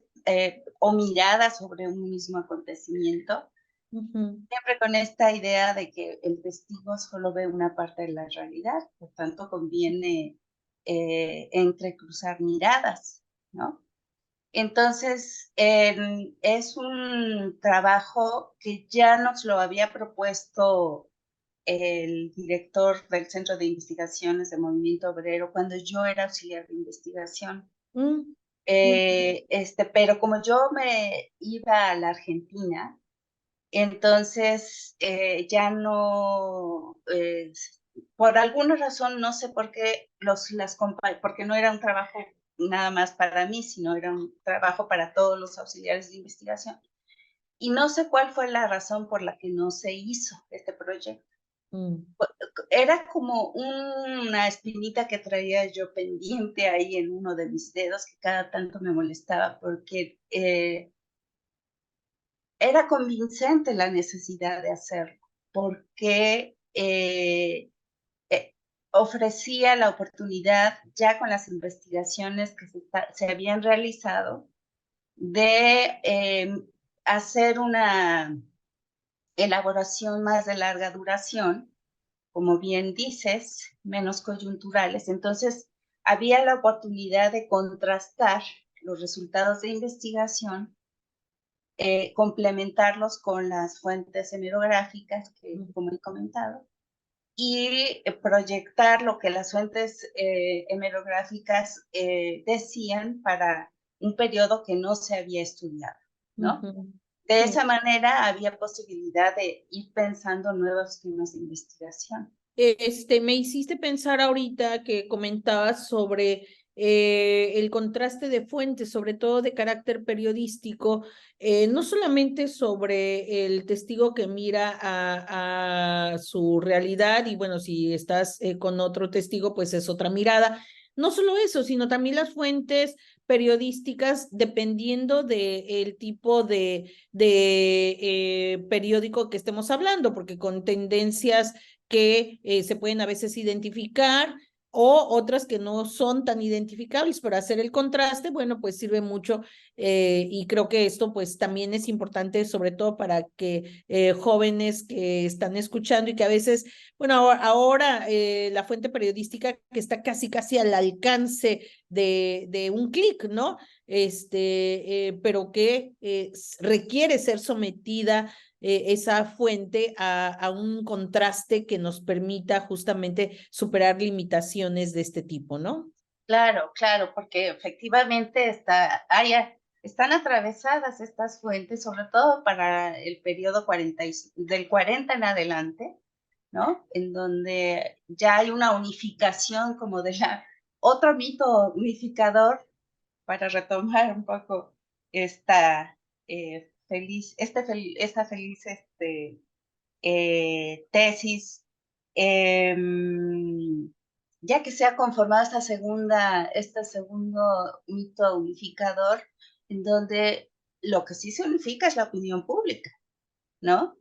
o miradas sobre un mismo acontecimiento, siempre con esta idea de que el testigo solo ve una parte de la realidad, por tanto conviene entrecruzar miradas, ¿no? Entonces, es un trabajo que ya nos lo había propuesto el director del Centro de Investigaciones de Movimiento Obrero cuando yo era auxiliar de investigación. Pero como yo me iba a la Argentina, entonces ya no, por alguna razón, no sé por qué, porque no era un trabajo nada más para mí, sino era un trabajo para todos los auxiliares de investigación. Y no sé cuál fue la razón por la que no se hizo este proyecto. Era como una espinita que traía yo pendiente ahí en uno de mis dedos que cada tanto me molestaba porque era convincente la necesidad de hacerlo, porque ofrecía la oportunidad, ya con las investigaciones que se habían realizado, de hacer una elaboración más de larga duración, como bien dices, menos coyunturales. Entonces, había la oportunidad de contrastar los resultados de investigación, complementarlos con las fuentes hemerográficas, que como he comentado, y proyectar lo que las fuentes hemerográficas decían para un periodo que no se había estudiado, ¿no? De esa manera había posibilidad de ir pensando nuevos temas de investigación. Me hiciste pensar ahorita que comentabas sobre el contraste de fuentes, sobre todo de carácter periodístico, no solamente sobre el testigo que mira a su realidad y bueno, si estás con otro testigo, pues es otra mirada. No solo eso, sino también las fuentes periodísticas dependiendo del tipo de periódico que estemos hablando, porque con tendencias que se pueden a veces identificar o otras que no son tan identificables. Para hacer el contraste, bueno, pues sirve mucho y creo que esto pues también es importante, sobre todo para que jóvenes que están escuchando y que a veces, bueno, ahora la fuente periodística que está casi al alcance de un clic, ¿no? Pero que requiere ser sometida esa fuente a un contraste que nos permita justamente superar limitaciones de este tipo, ¿no? Claro, claro, porque efectivamente están atravesadas estas fuentes, sobre todo para el periodo del 40 en adelante, ¿no? En donde ya hay una unificación como de otro mito unificador, para retomar un poco esta feliz tesis, ya que se ha conformado este segundo mito unificador, en donde lo que sí se unifica es la opinión pública, ¿no?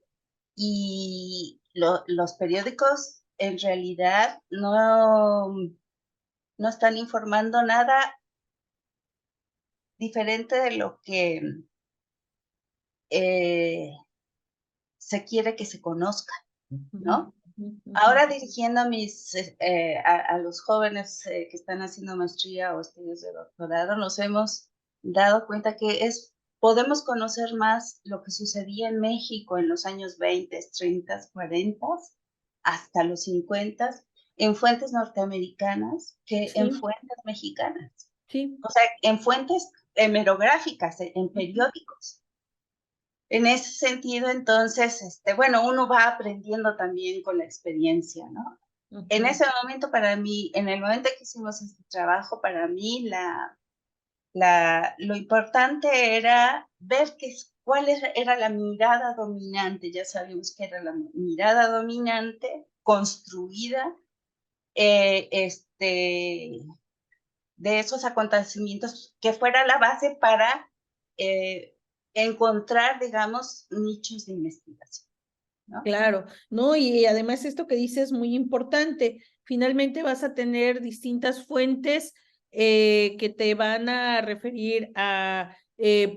Y los periódicos en realidad no están informando nada diferente de lo que se quiere que se conozca, ¿no? Ahora dirigiendo a los jóvenes que están haciendo maestría o estudios de doctorado, nos hemos dado cuenta que podemos conocer más lo que sucedía en México en los años 20, 30, 40, hasta los 50, en fuentes norteamericanas que en fuentes mexicanas. Sí. O sea, en fuentes hemerográficas, en periódicos. En ese sentido, entonces, bueno, uno va aprendiendo también con la experiencia, ¿no? En ese momento, para mí, en el momento que hicimos este trabajo, para mí lo importante era ver cuál era la mirada dominante. Ya sabemos que era la mirada dominante construida de esos acontecimientos, que fuera la base para encontrar, digamos, nichos de investigación. ¿no? Claro, ¿no? Y además esto que dices es muy importante. Finalmente vas a tener distintas fuentes que te van a referir a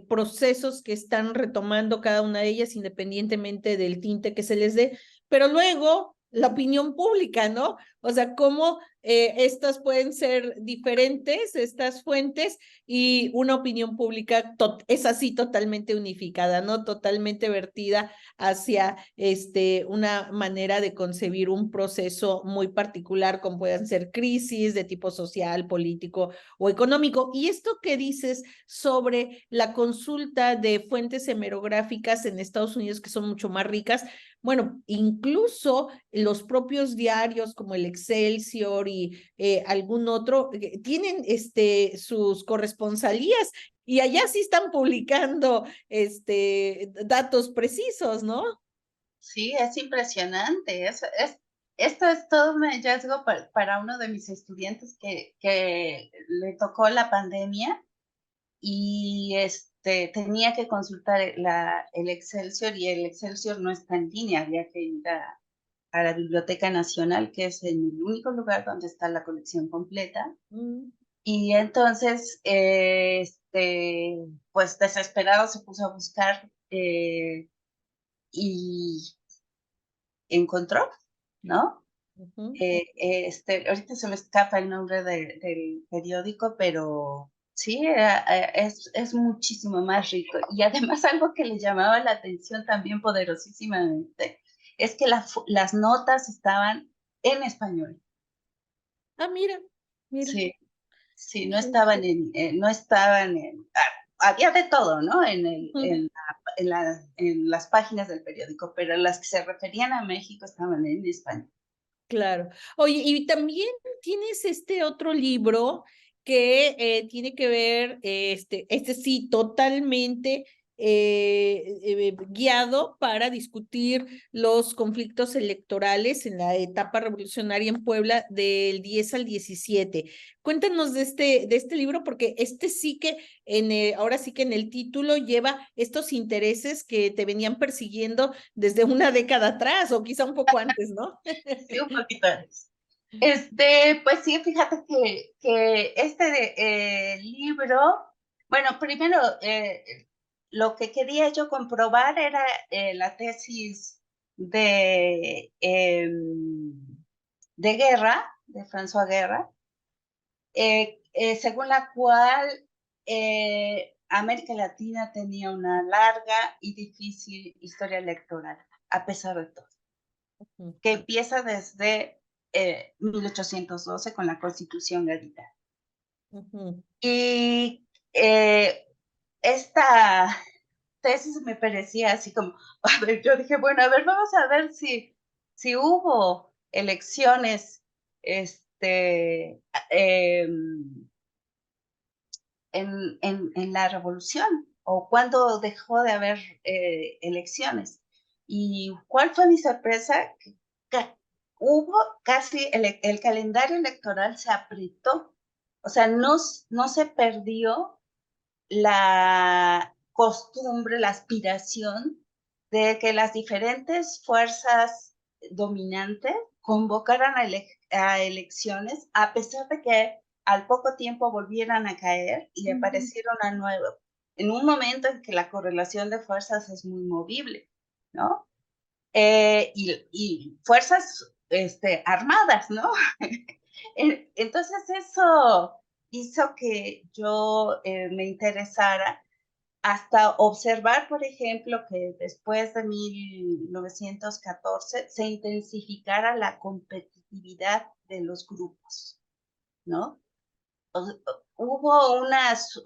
procesos que están retomando cada una de ellas independientemente del tinte que se les dé, pero luego la opinión pública, ¿no? O sea, cómo estas pueden ser diferentes, estas fuentes, y una opinión pública es así totalmente unificada, ¿no? Totalmente vertida hacia una manera de concebir un proceso muy particular, como pueden ser crisis de tipo social, político o económico. Y esto que dices sobre la consulta de fuentes hemerográficas en Estados Unidos, que son mucho más ricas, bueno, incluso los propios diarios como el Excelsior y algún otro tienen sus corresponsalías y allá sí están publicando datos precisos, ¿no? Sí, es impresionante. Esto es todo un hallazgo para uno de mis estudiantes que le tocó la pandemia y tenía que consultar el Excelsior, y el Excelsior no está en línea, había que ir a la Biblioteca Nacional, que es el único lugar donde está la colección completa. Mm. Y entonces, pues desesperado se puso a buscar y encontró, ¿no? Ujú. Ahorita se me escapa el nombre del periódico, pero sí, es muchísimo más rico. Y además algo que le llamaba la atención también poderosísimamente es que las notas estaban en español. Ah, mira, mira. Sí, sí, no Sí. estaban no estaban había de todo, ¿no? Ujú. En las páginas del periódico, pero las que se referían a México estaban en español. Claro. Oye, y también tienes este otro libro que tiene que ver, este sí, totalmente guiado para discutir los conflictos electorales en la etapa revolucionaria en Puebla del 10 al 17. Cuéntanos de este libro, porque este sí que ahora sí que en el título lleva estos intereses que te venían persiguiendo desde una década atrás o quizá un poco antes, ¿no? Sí, un poquito antes. Pues sí, fíjate que libro, bueno, primero, lo que quería yo comprobar era la tesis de Guerra, de François Guerra, según la cual América Latina tenía una larga y difícil historia electoral, a pesar de todo, que empieza desde 1812 con la Constitución Gaditana. Ujú. Y eh, esta tesis me parecía así como, a ver, yo dije, bueno, a ver, vamos a ver si hubo elecciones eh, en la revolución, o cuándo dejó de haber elecciones. ¿Y cuál fue mi sorpresa? Que hubo casi el calendario electoral se apretó. O sea, no se perdió la costumbre, la aspiración de que las diferentes fuerzas dominantes convocaran a elecciones, a pesar de que al poco tiempo volvieran a caer y aparecieron a nuevo, en un momento en que la correlación de fuerzas es muy movible, ¿no? Y fuerzas armadas, ¿no? Entonces eso hizo que yo me interesara hasta observar, por ejemplo, que después de 1914 se intensificara la competitividad de los grupos, ¿no? Hubo unas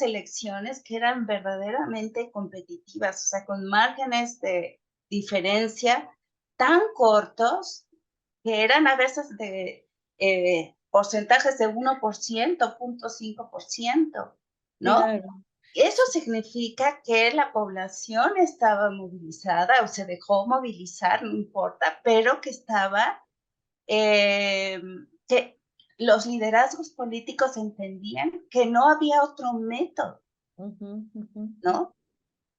elecciones que eran verdaderamente competitivas, o sea, con márgenes de diferencia tan cortos que eran a veces de porcentajes de 1%, 0.5%, ¿no? Claro. Eso significa que la población estaba movilizada o se dejó movilizar, no importa, pero que estaba, que los liderazgos políticos entendían que no había otro método, Ujú, ujú. ¿no?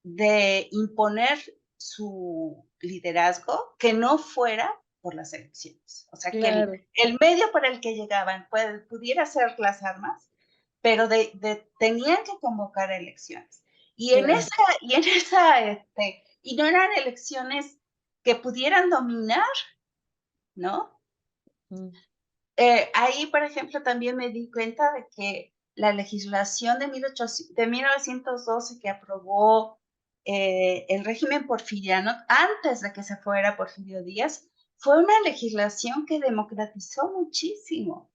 De imponer su liderazgo que no fuera por las elecciones. O sea, que Claro, el medio por el que llegaban pudiera ser las armas, pero tenían que convocar elecciones. Y en claro. esa, y no eran elecciones que pudieran dominar, ¿no? Mm. Ahí, por ejemplo, también me di cuenta de que la legislación de 1912 que aprobó el régimen porfiriano, antes de que se fuera Porfirio Díaz, fue una legislación que democratizó muchísimo,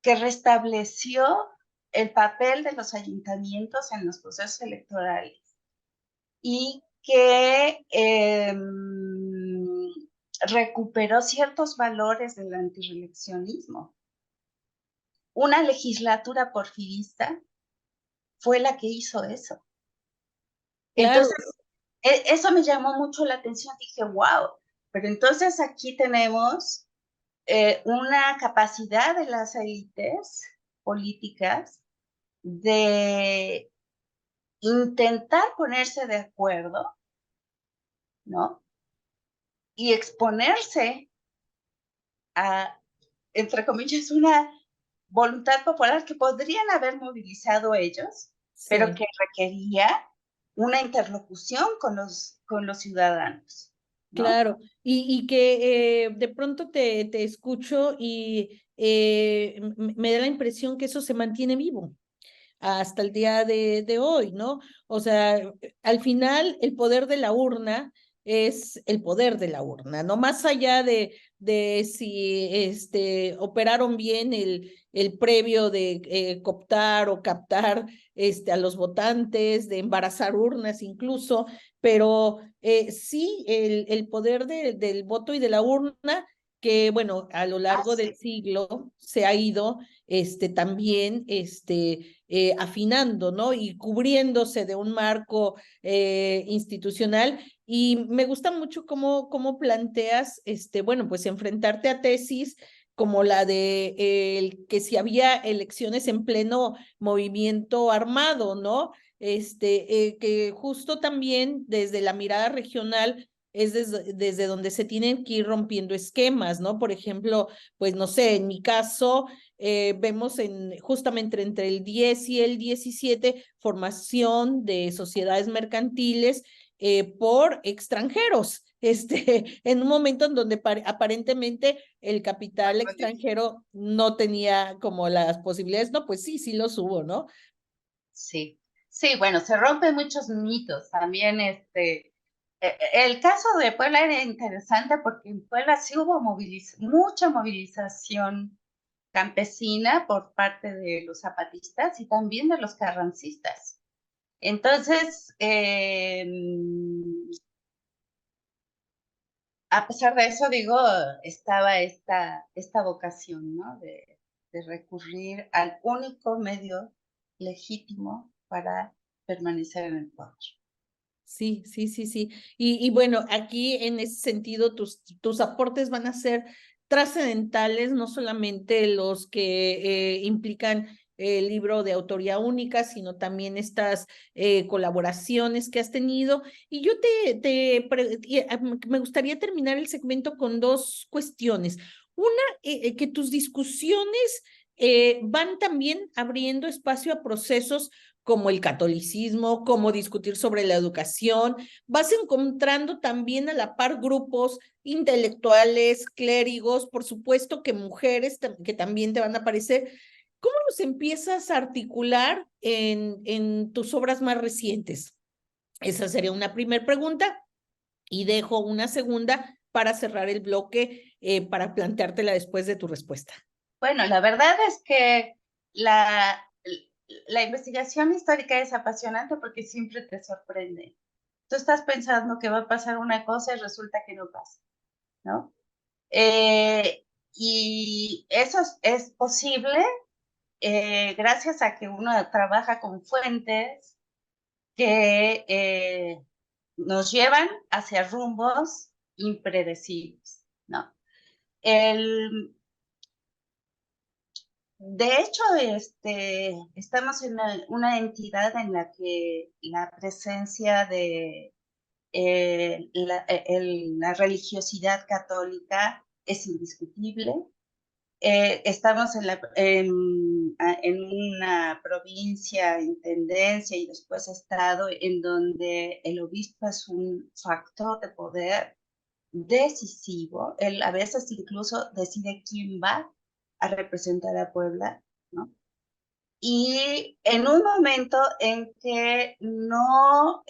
que restableció el papel de los ayuntamientos en los procesos electorales y que recuperó ciertos valores del antirreeleccionismo. Una legislatura porfirista fue la que hizo eso. Claro, Entonces, eso me llamó mucho la atención. Dije, wow, pero entonces aquí tenemos una capacidad de las élites políticas de intentar ponerse de acuerdo, ¿no? Y exponerse a, entre comillas, una voluntad popular que podrían haber movilizado ellos, pero sí. que requería una interlocución con los ciudadanos, ¿no? Claro, y que de pronto te escucho y me da la impresión que eso se mantiene vivo hasta el día de hoy, ¿no? O sea, al final el poder de la urna es el poder de la urna, ¿no? Más allá de si operaron bien el previo de cooptar o captar a los votantes, de embarazar urnas incluso, pero sí el poder del voto y de la urna que, bueno, a lo largo del Hace, siglo se ha ido también afinando, ¿no? Y cubriéndose de un marco institucional. Y me gusta mucho cómo planteas, bueno, pues enfrentarte a tesis como la de que si había elecciones en pleno movimiento armado, ¿no? Que justo también desde la mirada regional es desde donde se tienen que ir rompiendo esquemas, ¿no? Por ejemplo, pues no sé, en mi caso, vemos justamente entre el 10 y el 17 formación de sociedades mercantiles por extranjeros. En un momento en donde aparentemente el capital extranjero no tenía como las posibilidades, no, pues sí, sí los hubo, ¿no? sí, sí, bueno, se rompen muchos mitos. También el caso de Puebla era interesante porque en Puebla sí hubo mucha movilización campesina por parte de los zapatistas y también de los carrancistas. Entonces, a pesar de eso, digo, estaba esta vocación, ¿no? De recurrir al único medio legítimo para permanecer en el poder. Sí, sí, sí, sí. Y bueno, aquí en ese sentido, tus aportes van a ser trascendentales, no solamente los que implican el libro de autoría única, sino también estas colaboraciones que has tenido. Y yo me gustaría terminar el segmento con dos cuestiones. Una, que tus discusiones van también abriendo espacio a procesos como el catolicismo, como discutir sobre la educación. Vas encontrando también a la par grupos intelectuales, clérigos, por supuesto que mujeres que también te van a aparecer. ¿Cómo los empiezas a articular en tus obras más recientes? Esa sería una primera pregunta y dejo una segunda para cerrar el bloque para planteártela después de tu respuesta. Bueno, la verdad es que la investigación histórica es apasionante porque siempre te sorprende. Tú estás pensando que va a pasar una cosa y resulta que no pasa, ¿no? Y eso es posible gracias a que uno trabaja con fuentes que nos llevan hacia rumbos impredecibles, ¿no? El, de hecho, estamos en una entidad en la que la presencia la religiosidad católica es indiscutible. Estamos en una provincia, intendencia y después estado en donde el obispo es un factor de poder decisivo. Él a veces incluso decide quién va a representar a Puebla, ¿no? Y en un momento en que no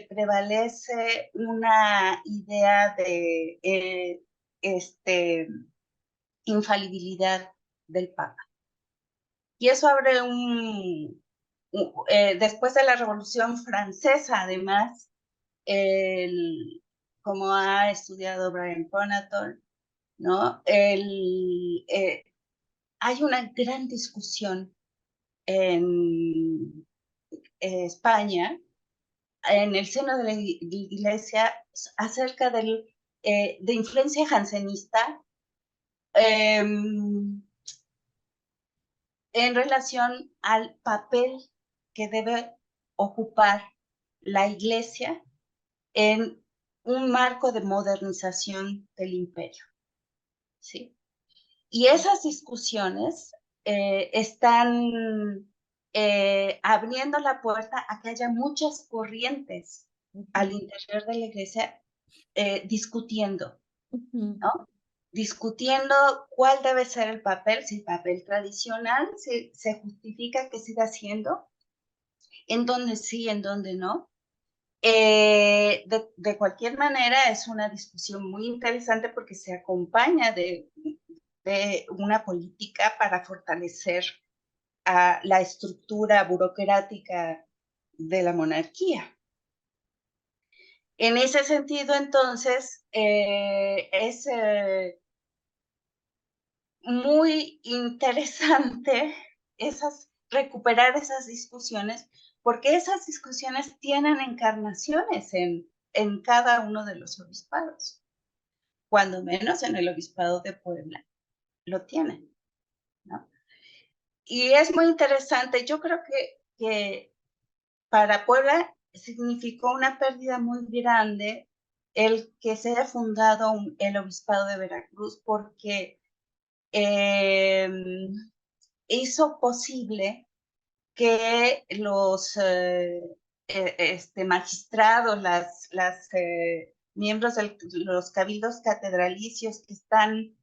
prevalece una idea de infalibilidad del Papa. Y eso abre después de la Revolución Francesa, además, como ha estudiado Brian Conaton, ¿no? Hay una gran discusión en España, en el seno de la Iglesia, acerca de influencia jansenista en relación al papel que debe ocupar la Iglesia en un marco de modernización del imperio, ¿sí? Y esas discusiones están abriendo la puerta a que haya muchas corrientes al interior de la Iglesia discutiendo, ¿no? Discutiendo cuál debe ser el papel, si el papel tradicional se justifica que siga siendo, en dónde sí, en dónde no. De cualquier manera, es una discusión muy interesante porque se acompaña de una política para fortalecer a la estructura burocrática de la monarquía. En ese sentido, entonces, es muy interesante recuperar esas discusiones, porque esas discusiones tienen encarnaciones en cada uno de los obispados, cuando menos en el obispado de Puebla lo tienen, ¿no? Y es muy interesante, yo creo que para Puebla significó una pérdida muy grande el que se haya fundado el obispado de Veracruz, porque hizo posible que los magistrados, miembros de los cabildos catedralicios que están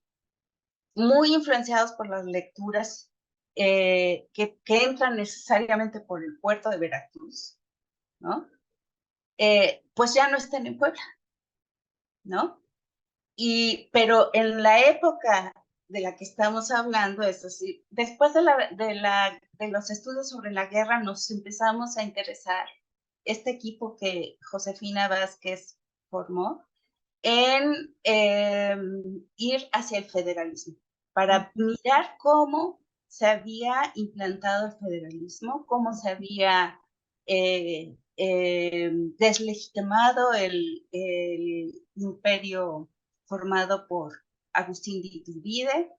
muy influenciados por las lecturas que entran necesariamente por el puerto de Veracruz, ¿no? Pues ya no estén en Puebla, ¿no? Pero en la época de la que estamos hablando, es decir, después de los estudios sobre la guerra, nos empezamos a interesar, este equipo que Josefina Vázquez formó, en ir hacia el federalismo, para mirar cómo se había implantado el federalismo, cómo se había deslegitimado el imperio formado por Agustín de Iturbide,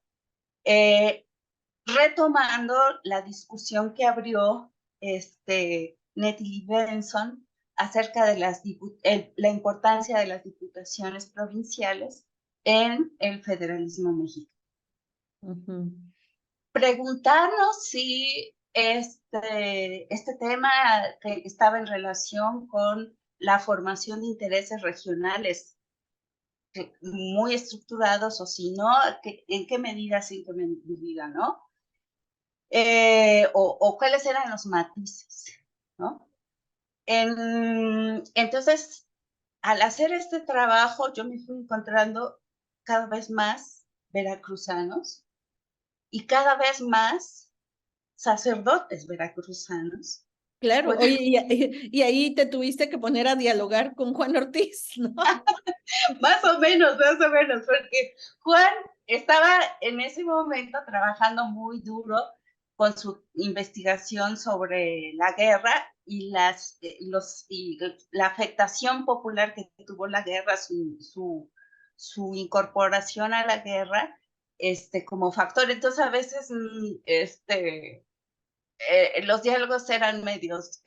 retomando la discusión que abrió Nettie Benson acerca de la importancia de las diputaciones provinciales en el federalismo mexicano. Preguntarnos si este tema que estaba en relación con la formación de intereses regionales muy estructurados, o si no, en qué medida, sin qué medida, ¿no? O cuáles eran los matices, ¿no? Entonces, al hacer este trabajo, yo me fui encontrando cada vez más veracruzanos y cada vez más sacerdotes veracruzanos. Claro, oye, y ahí te tuviste que poner a dialogar con Juan Ortiz, ¿no? Más o menos, porque Juan estaba en ese momento trabajando muy duro con su investigación sobre la guerra y la afectación popular que tuvo la guerra, su incorporación a la guerra como factor. Entonces, a veces los diálogos eran medios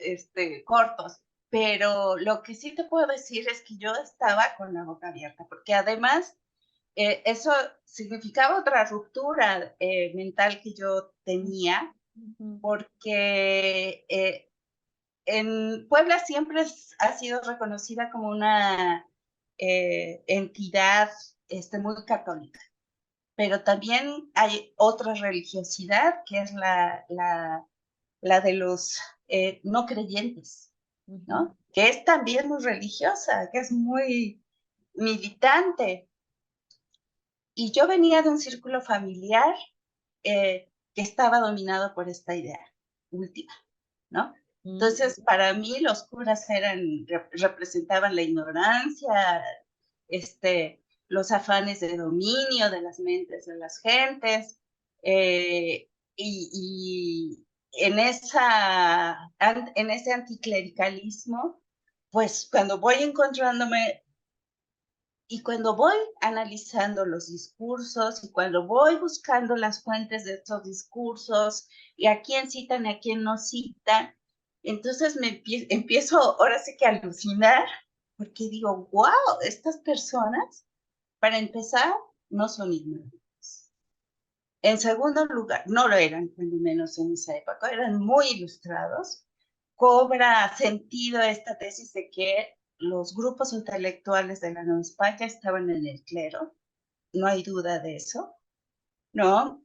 cortos. pero lo que sí te puedo decir es que yo estaba con la boca abierta, porque además eso significaba otra ruptura mental que yo tenía, porque en Puebla siempre ha sido reconocida como una entidad muy católica, pero también hay otra religiosidad que es la de los no creyentes, ¿no? Que es también muy religiosa, que es muy militante. Y yo venía de un círculo familiar que estaba dominado por esta idea última, ¿no? Entonces, para mí los curas representaban la ignorancia, los afanes de dominio de las mentes de las gentes, y en ese anticlericalismo, pues cuando voy encontrándome y cuando voy analizando los discursos y cuando voy buscando las fuentes de estos discursos y a quién citan y a quién no citan, entonces empiezo ahora sí que a alucinar porque digo, wow, estas personas, para empezar, no son ignorantes. En segundo lugar, no lo eran, cuando menos en esa época, eran muy ilustrados. Cobra sentido esta tesis de que los grupos intelectuales de la Nueva España estaban en el clero, no hay duda de eso, ¿no?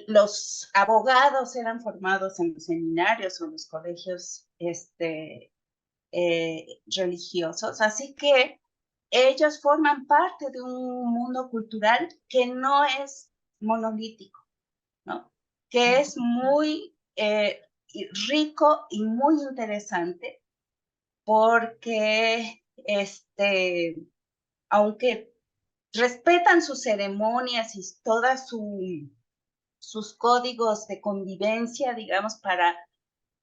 Los abogados eran formados en los seminarios o en los colegios religiosos, así que ellos forman parte de un mundo cultural que no es monolítico, ¿no? Que es muy rico y muy interesante porque aunque respetan sus ceremonias y todas sus códigos de convivencia, digamos, para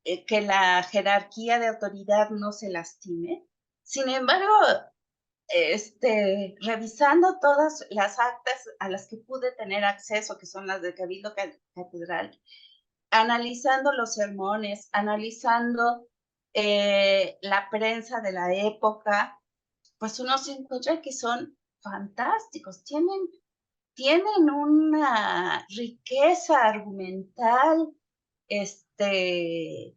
que la jerarquía de autoridad no se lastime, sin embargo, revisando todas las actas a las que pude tener acceso, que son las del Cabildo Catedral, analizando los sermones, analizando la prensa de la época, pues uno se encuentra que son fantásticos, tienen una riqueza argumental que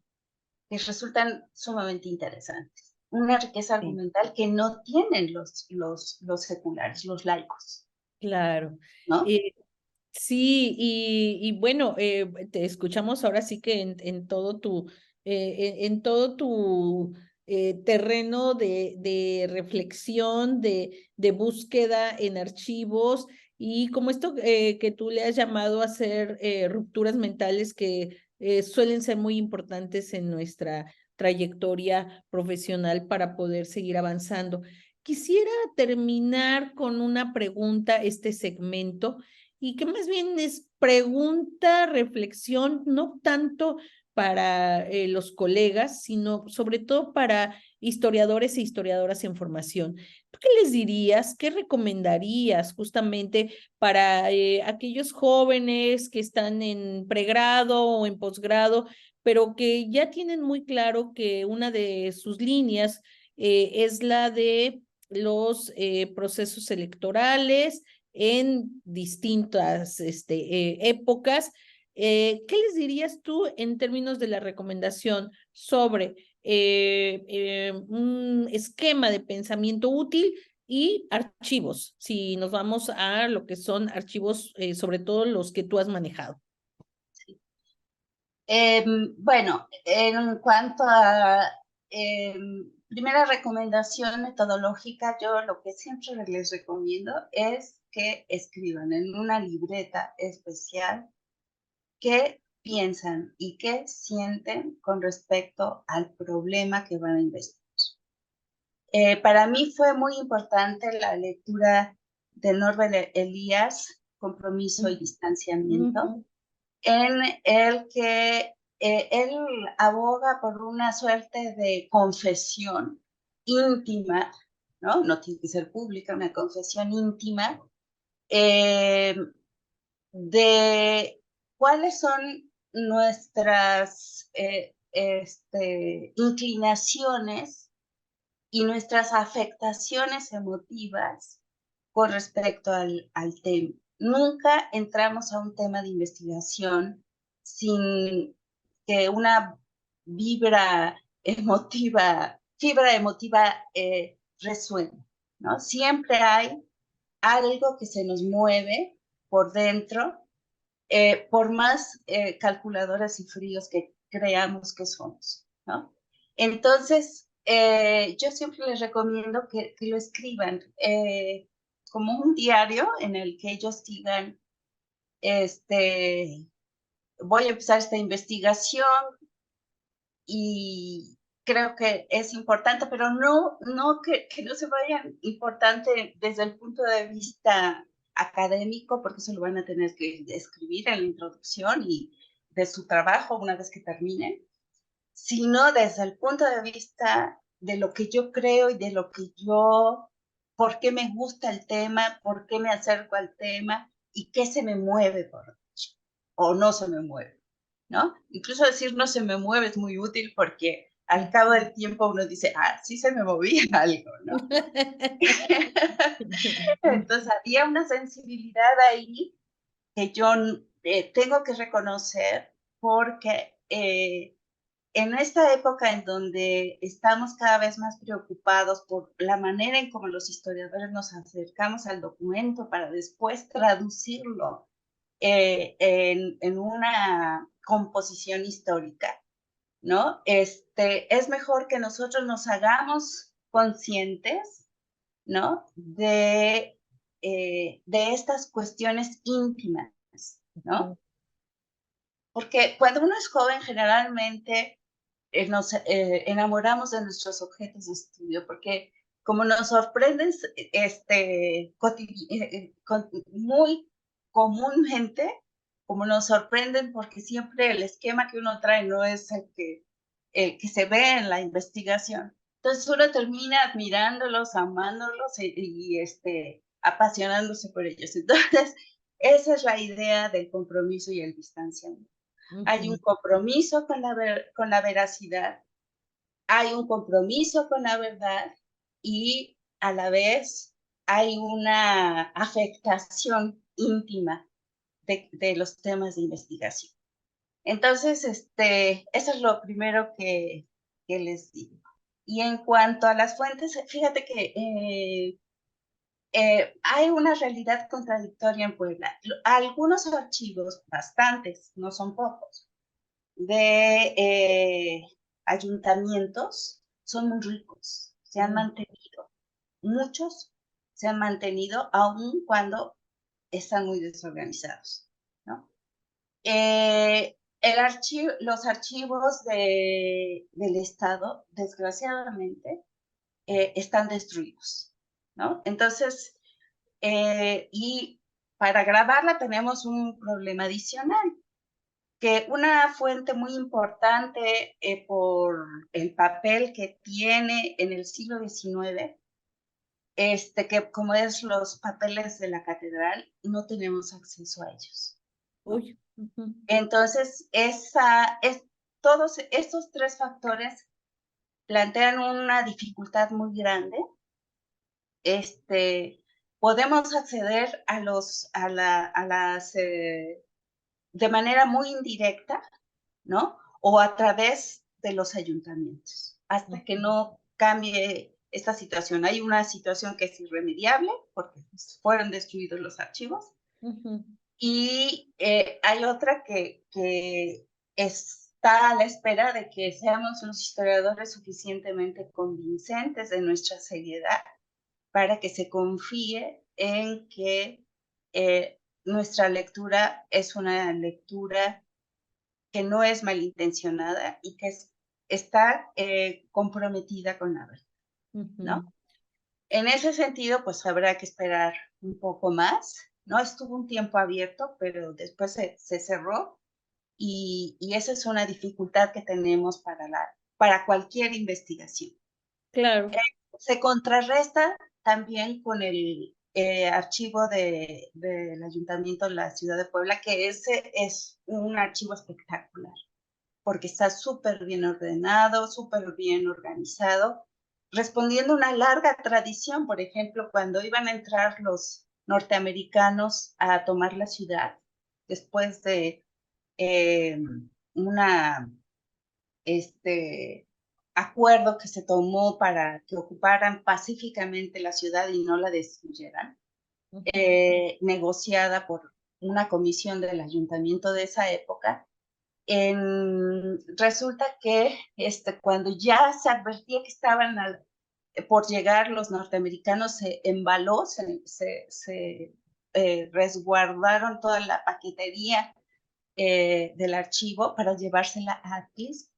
resultan sumamente interesantes. Una riqueza Sí. argumental que no tienen los seculares, los laicos. Claro. ¿No? Sí, y bueno, te escuchamos ahora sí que en todo tu, en todo tu terreno de reflexión, de búsqueda en archivos, y como esto que tú le has llamado a hacer rupturas mentales que suelen ser muy importantes en nuestra trayectoria profesional para poder seguir avanzando. Quisiera terminar con una pregunta, este segmento, y que más bien es pregunta, reflexión, no tanto para los colegas, sino sobre todo para historiadores e historiadoras en formación. ¿Tú qué les dirías, qué recomendarías justamente para aquellos jóvenes que están en pregrado o en posgrado, pero que ya tienen muy claro que una de sus líneas es la de los procesos electorales en distintas épocas? ¿Qué les dirías tú en términos de la recomendación sobre un esquema de pensamiento útil y archivos? Si nos vamos a lo que son archivos, sobre todo los que tú has manejado. Bueno, en cuanto a primera recomendación metodológica, yo lo que siempre les recomiendo es que escriban en una libreta especial qué piensan y qué sienten con respecto al problema que van a investigar. Para mí fue muy importante la lectura de Norbert Elias, Compromiso y Distanciamiento, en el que él aboga por una suerte de confesión íntima, ¿no? No tiene que ser pública, una confesión íntima, de cuáles son nuestras inclinaciones y nuestras afectaciones emotivas con respecto al tema. Nunca entramos a un tema de investigación sin que una fibra emotiva resuene, ¿no? Siempre hay algo que se nos mueve por dentro, por más calculadoras y fríos que creamos que somos, ¿no? Entonces, yo siempre les recomiendo que lo escriban como un diario en el que ellos digan, voy a empezar esta investigación y creo que es importante, pero no que no se vayan importante desde el punto de vista académico, porque eso lo van a tener que escribir en la introducción y de su trabajo una vez que terminen, sino desde el punto de vista de lo que yo creo y de lo que por qué me gusta el tema, por qué me acerco al tema y qué se me mueve o no se me mueve, ¿no? Incluso decir no se me mueve es muy útil porque al cabo del tiempo uno dice, sí se me movía algo, ¿no? Entonces había una sensibilidad ahí que yo tengo que reconocer porque en esta época en donde estamos cada vez más preocupados por la manera en cómo los historiadores nos acercamos al documento para después traducirlo en una composición histórica, ¿no? Es mejor que nosotros nos hagamos conscientes, ¿no? De estas cuestiones íntimas, ¿no? Porque cuando uno es joven, generalmente nos enamoramos de nuestros objetos de estudio, porque como nos sorprenden muy comúnmente, como nos sorprenden porque siempre el esquema que uno trae no es el que se ve en la investigación. Entonces uno termina admirándolos, amándolos y apasionándose por ellos. Entonces, esa es la idea del compromiso y el distanciamiento. Hay un compromiso con la veracidad, hay un compromiso con la verdad y a la vez hay una afectación íntima de los temas de investigación. Entonces, eso es lo primero que les digo. Y en cuanto a las fuentes, fíjate que hay una realidad contradictoria en Puebla. Algunos archivos, bastantes, no son pocos, de ayuntamientos son muy ricos, se han mantenido, muchos se han mantenido aun cuando están muy desorganizados, ¿no? Los archivos del Estado, desgraciadamente, están destruidos, ¿no? Entonces, y para grabarla tenemos un problema adicional, que una fuente muy importante por el papel que tiene en el siglo XIX, que como es los papeles de la catedral, no tenemos acceso a ellos, ¿no? Uy. Entonces, todos estos tres factores plantean una dificultad muy grande. Podemos acceder a las de manera muy indirecta, ¿no? O a través de los ayuntamientos, hasta que no cambie esta situación. Hay una situación que es irremediable porque fueron destruidos los archivos y hay otra que está a la espera de que seamos los historiadores suficientemente convincentes de nuestra seriedad para que se confíe en que nuestra lectura es una lectura que no es malintencionada y que está comprometida con la verdad, ¿no? En ese sentido, pues habrá que esperar un poco más, ¿no? Estuvo un tiempo abierto, pero después se cerró y esa es una dificultad que tenemos para cualquier investigación. Claro. Se contrarresta también con el archivo del Ayuntamiento de la Ciudad de Puebla, que ese es un archivo espectacular, porque está súper bien ordenado, súper bien organizado, respondiendo a una larga tradición. Por ejemplo, cuando iban a entrar los norteamericanos a tomar la ciudad, después de una acuerdo que se tomó para que ocuparan pacíficamente la ciudad y no la destruyeran, negociada por una comisión del ayuntamiento de esa época. Resulta que cuando ya se advertía que estaban por llegar los norteamericanos, se embaló, se resguardaron toda la paquetería del archivo para llevársela a Atlas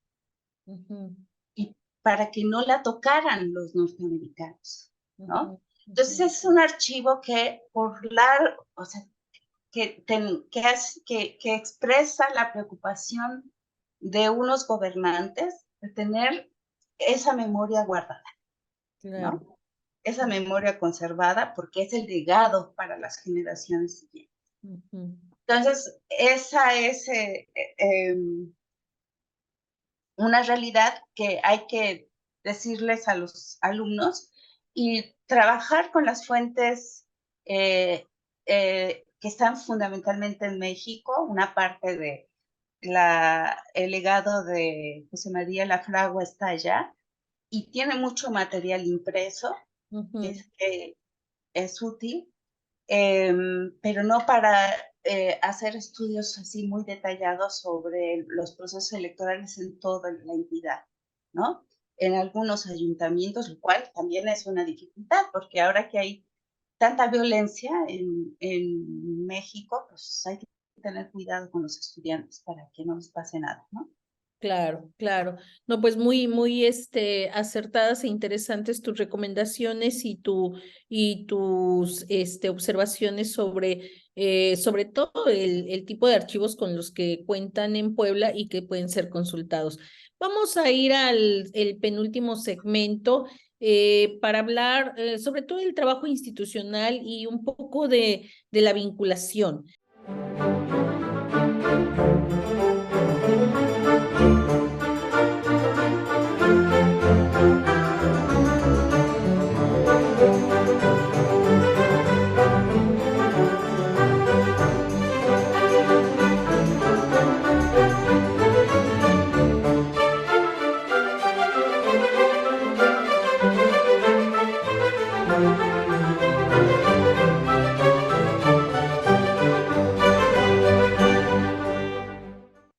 y para que no la tocaran los norteamericanos, ¿no? Entonces es un archivo que o sea, que expresa la preocupación de unos gobernantes de tener esa memoria guardada, Claro. ¿no? Esa memoria conservada, porque es el legado para las generaciones siguientes. Entonces, esa es una realidad que hay que decirles a los alumnos y trabajar con las fuentes que están fundamentalmente en México, una parte de el legado de José María Lafragua está allá y tiene mucho material impreso, que es útil, pero no para hacer estudios así muy detallados sobre los procesos electorales en toda la entidad, ¿no? En algunos ayuntamientos, lo cual también es una dificultad, porque ahora que hay tanta violencia en México, pues hay que tener cuidado con los estudiantes para que no les pase nada, ¿no? Claro, claro. No, pues muy acertadas e interesantes tus recomendaciones y tus observaciones sobre todo el tipo de archivos con los que cuentan en Puebla y que pueden ser consultados. Vamos a ir al el penúltimo segmento para hablar sobre todo del trabajo institucional y un poco de la vinculación.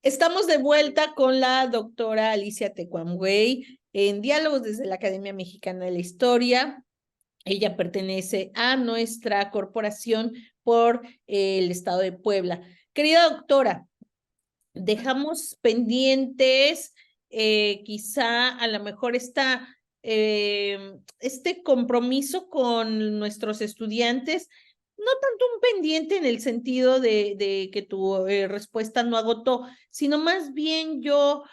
Estamos de vuelta con la doctora Alicia Tecuamgüey en Diálogos desde la Academia Mexicana de la Historia. Ella pertenece a nuestra corporación por el estado de Puebla. Querida doctora, dejamos pendientes quizá a lo mejor este compromiso con nuestros estudiantes, no tanto un pendiente en el sentido de que tu respuesta no agotó, sino más bien yo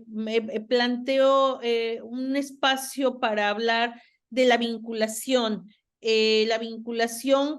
me planteo un espacio para hablar de la vinculación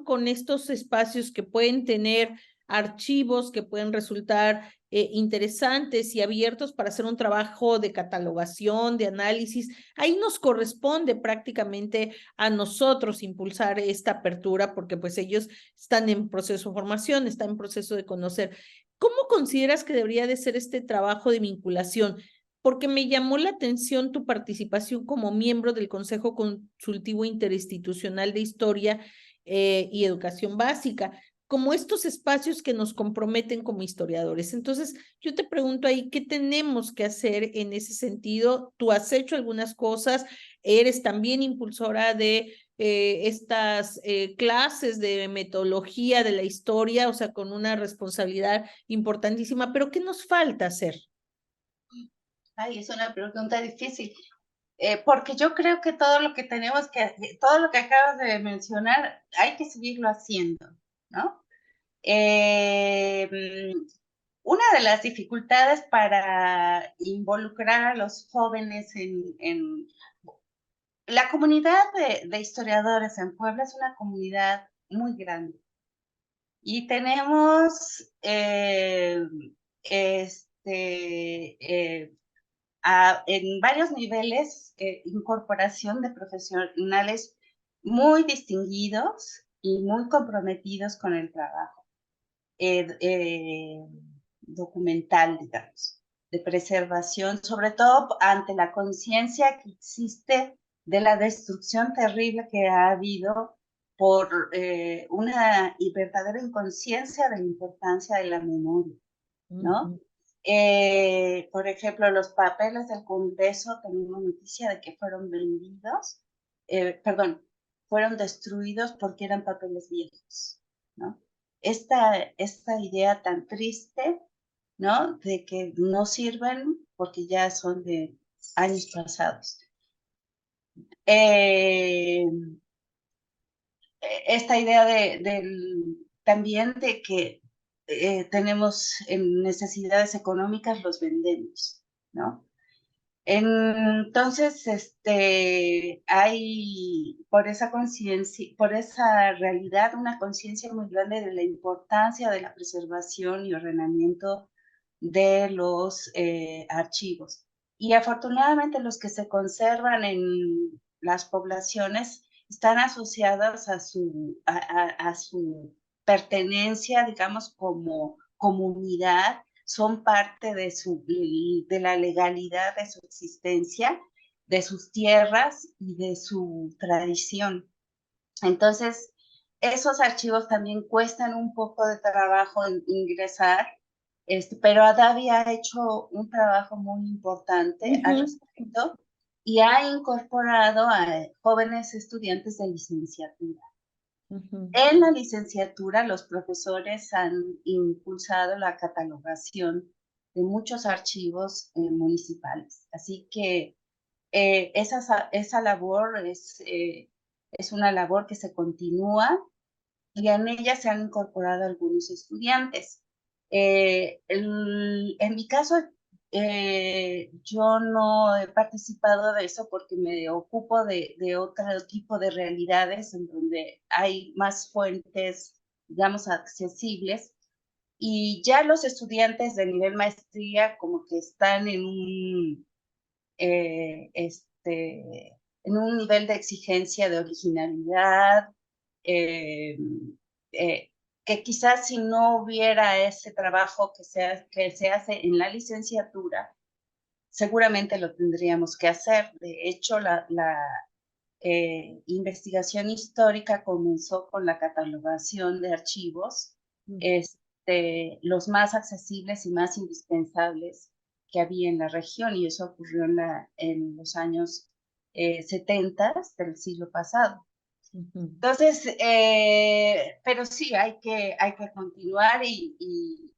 con estos espacios que pueden tener archivos que pueden resultar interesantes y abiertos para hacer un trabajo de catalogación, de análisis. Ahí nos corresponde prácticamente a nosotros impulsar esta apertura porque pues ellos están en proceso de formación, están en proceso de conocer. ¿Cómo consideras que debería de ser este trabajo de vinculación? Porque me llamó la atención tu participación como miembro del Consejo Consultivo Interinstitucional de Historia y Educación Básica, como estos espacios que nos comprometen como historiadores. Entonces, yo te pregunto ahí, ¿qué tenemos que hacer en ese sentido? Tú has hecho algunas cosas, eres también impulsora de estas clases de metodología de la historia, o sea, con una responsabilidad importantísima, pero ¿qué nos falta hacer? Ay, es una pregunta difícil, porque yo creo que todo lo que tenemos todo lo que acabas de mencionar, hay que seguirlo haciendo, ¿no? Una de las dificultades para involucrar a los jóvenes en la comunidad de historiadores en Puebla es una comunidad muy grande y tenemos en varios niveles incorporación de profesionales muy distinguidos y muy comprometidos con el trabajo documental, digamos, de preservación, sobre todo ante la conciencia que existe de la destrucción terrible que ha habido por una verdadera inconsciencia de la importancia de la memoria, ¿no? Por ejemplo, los papeles del Congreso, tenemos noticia de que fueron vendidos, perdón, fueron destruidos porque eran papeles viejos, ¿no? Esta idea tan triste, ¿no? De que no sirven porque ya son de años pasados. Esta idea también de que tenemos necesidades económicas, los vendemos, ¿no? Entonces, hay por esa conciencia, por esa realidad, una conciencia muy grande de la importancia de la preservación y ordenamiento de los archivos. Y afortunadamente los que se conservan en las poblaciones están asociadas a su pertenencia, digamos, como comunidad, son parte de la legalidad de su existencia, de sus tierras y de su tradición. Entonces, esos archivos también cuestan un poco de trabajo en ingresar, pero Adavi ha hecho un trabajo muy importante al respecto y ha incorporado a jóvenes estudiantes de licenciatura. En la licenciatura, los profesores han impulsado la catalogación de muchos archivos municipales. Así que esa labor es una labor que se continúa y en ella se han incorporado algunos estudiantes. En mi caso, yo no he participado de eso porque me ocupo de otro tipo de realidades en donde hay más fuentes, digamos, accesibles. Y ya los estudiantes de nivel maestría como que están en un nivel de exigencia de originalidad, eh, eh, que quizás si no hubiera ese trabajo que se hace en la licenciatura, seguramente lo tendríamos que hacer. De hecho, la investigación histórica comenzó con la catalogación de archivos, los más accesibles y más indispensables que había en la región, y eso ocurrió en los años 70 del siglo pasado. Entonces, pero sí, hay que continuar y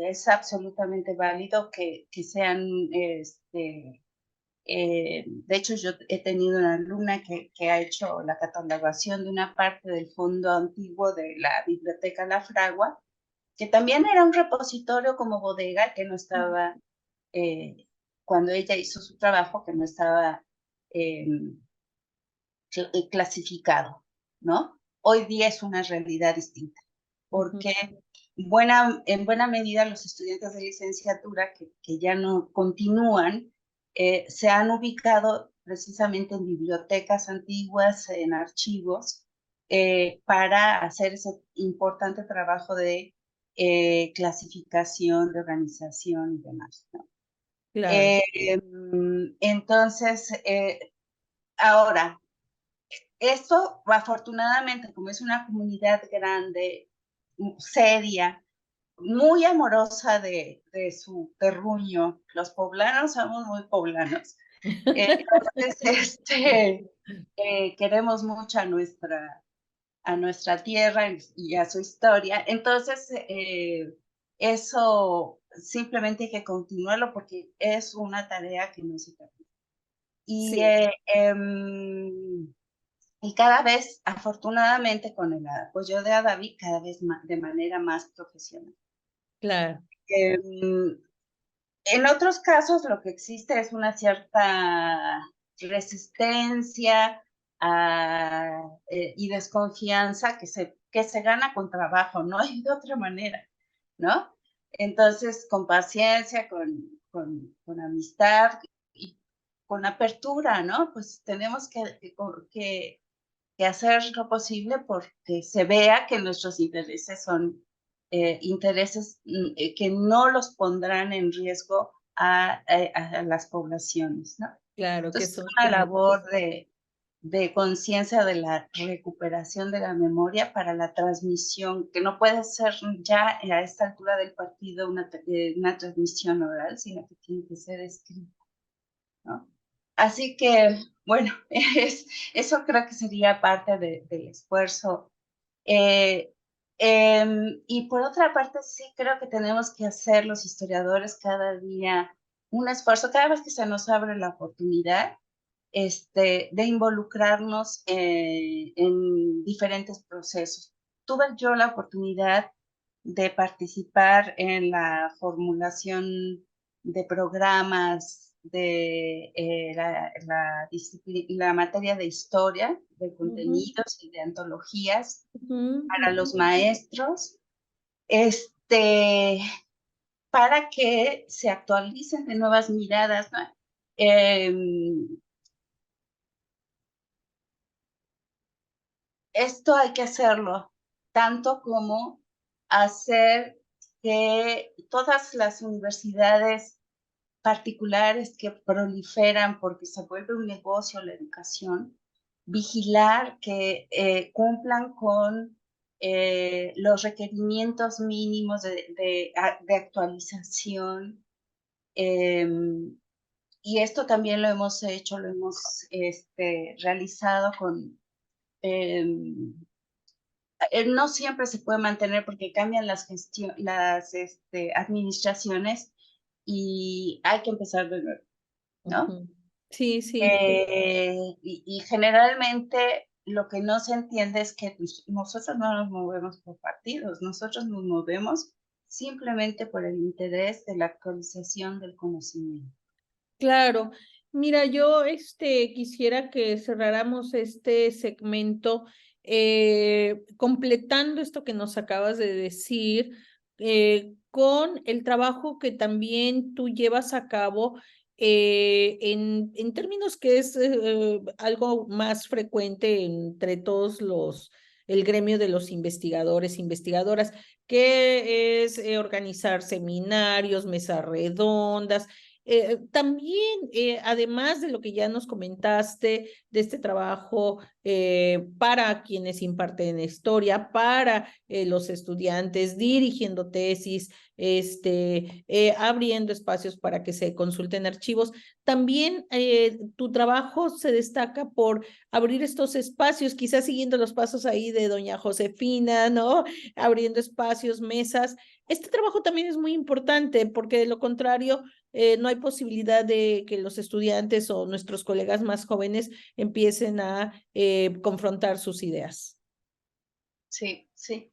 es absolutamente válido que sean, de hecho, yo he tenido una alumna que ha hecho la catalogación de una parte del fondo antiguo de la Biblioteca La Fragua, que también era un repositorio como bodega que no estaba, cuando ella hizo su trabajo, que no estaba clasificado, ¿no? Hoy día es una realidad distinta, porque en buena medida los estudiantes de licenciatura que ya no continúan, se han ubicado precisamente en bibliotecas antiguas, en archivos, para hacer ese importante trabajo de clasificación, de organización y demás, ¿no? Claro. Entonces, ahora, esto, afortunadamente, como es una comunidad grande, seria, muy amorosa de su terruño, los poblanos somos muy poblanos. Entonces, queremos mucho a nuestra tierra y a su historia. Entonces, eso simplemente hay que continuarlo porque es una tarea que no se termina. Y Sí, y cada vez, afortunadamente, con el apoyo de Adavi, cada vez más, de manera más profesional. claro. En otros casos, lo que existe es una cierta resistencia y desconfianza que se gana con trabajo, no hay de otra manera, ¿no? Entonces, con paciencia, con amistad y con apertura, ¿no? Pues tenemos que hacer lo posible porque se vea que nuestros intereses son intereses que no los pondrán en riesgo a las poblaciones, ¿no? Claro, que Entonces, es son una como... labor de conciencia de la recuperación de la memoria para la transmisión, que no puede ser ya a esta altura del partido una transmisión oral, sino que tiene que ser escrita, ¿no? Así que, bueno, eso creo que sería parte del esfuerzo. Eh, y por otra parte, sí creo que tenemos que hacer los historiadores cada día un esfuerzo, cada vez que se nos abre la oportunidad, de involucrarnos en diferentes procesos. Tuve yo la oportunidad de participar en la formulación de programas de la materia de historia, de Ujú, contenidos y de antologías para ujú, los maestros, este, para que se actualicen de nuevas miradas, ¿no? Eh, Esto hay que hacerlo, tanto como hacer que todas las universidades particulares que proliferan porque se vuelve un negocio la educación, vigilar que cumplan con los requerimientos mínimos de actualización. Eh, y esto también lo hemos hecho, lo hemos realizado con... Eh, no siempre se puede mantener porque cambian las administraciones y hay que empezar de nuevo, ¿no? ujú. Sí, sí. Y generalmente lo que no se entiende es que nosotros no nos movemos por partidos, nosotros nos movemos simplemente por el interés de la actualización del conocimiento. Claro, mira, yo quisiera que cerráramos este segmento completando esto que nos acabas de decir con el trabajo que también tú llevas a cabo en términos que es algo más frecuente entre todos el gremio de los investigadores, investigadoras, que es organizar seminarios, mesas redondas también, además de lo que ya nos comentaste, de este trabajo para quienes imparten historia, para los estudiantes, dirigiendo tesis, abriendo espacios para que se consulten archivos, también tu trabajo se destaca por abrir estos espacios, quizás siguiendo los pasos ahí de doña Josefina, ¿no? Abriendo espacios, mesas. Este trabajo también es muy importante porque de lo contrario, no hay posibilidad de que los estudiantes o nuestros colegas más jóvenes empiecen a confrontar sus ideas. Sí, sí.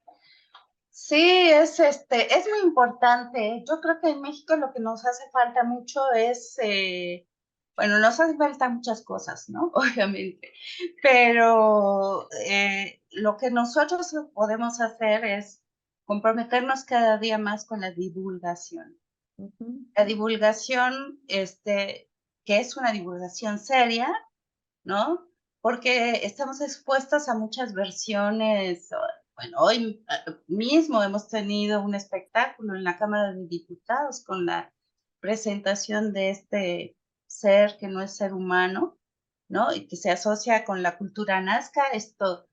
Sí, es muy importante. Yo creo que en México lo que nos hace falta mucho es, bueno, nos hace falta muchas cosas, ¿no? Obviamente, pero lo que nosotros podemos hacer es comprometernos cada día más con la divulgación. Uh -huh. La divulgación, que es una divulgación seria, ¿no? Porque estamos expuestos a muchas versiones. Bueno, hoy mismo hemos tenido un espectáculo en la Cámara de Diputados con la presentación de este ser que no es ser humano, ¿no? Y que se asocia con la cultura nazca. Esto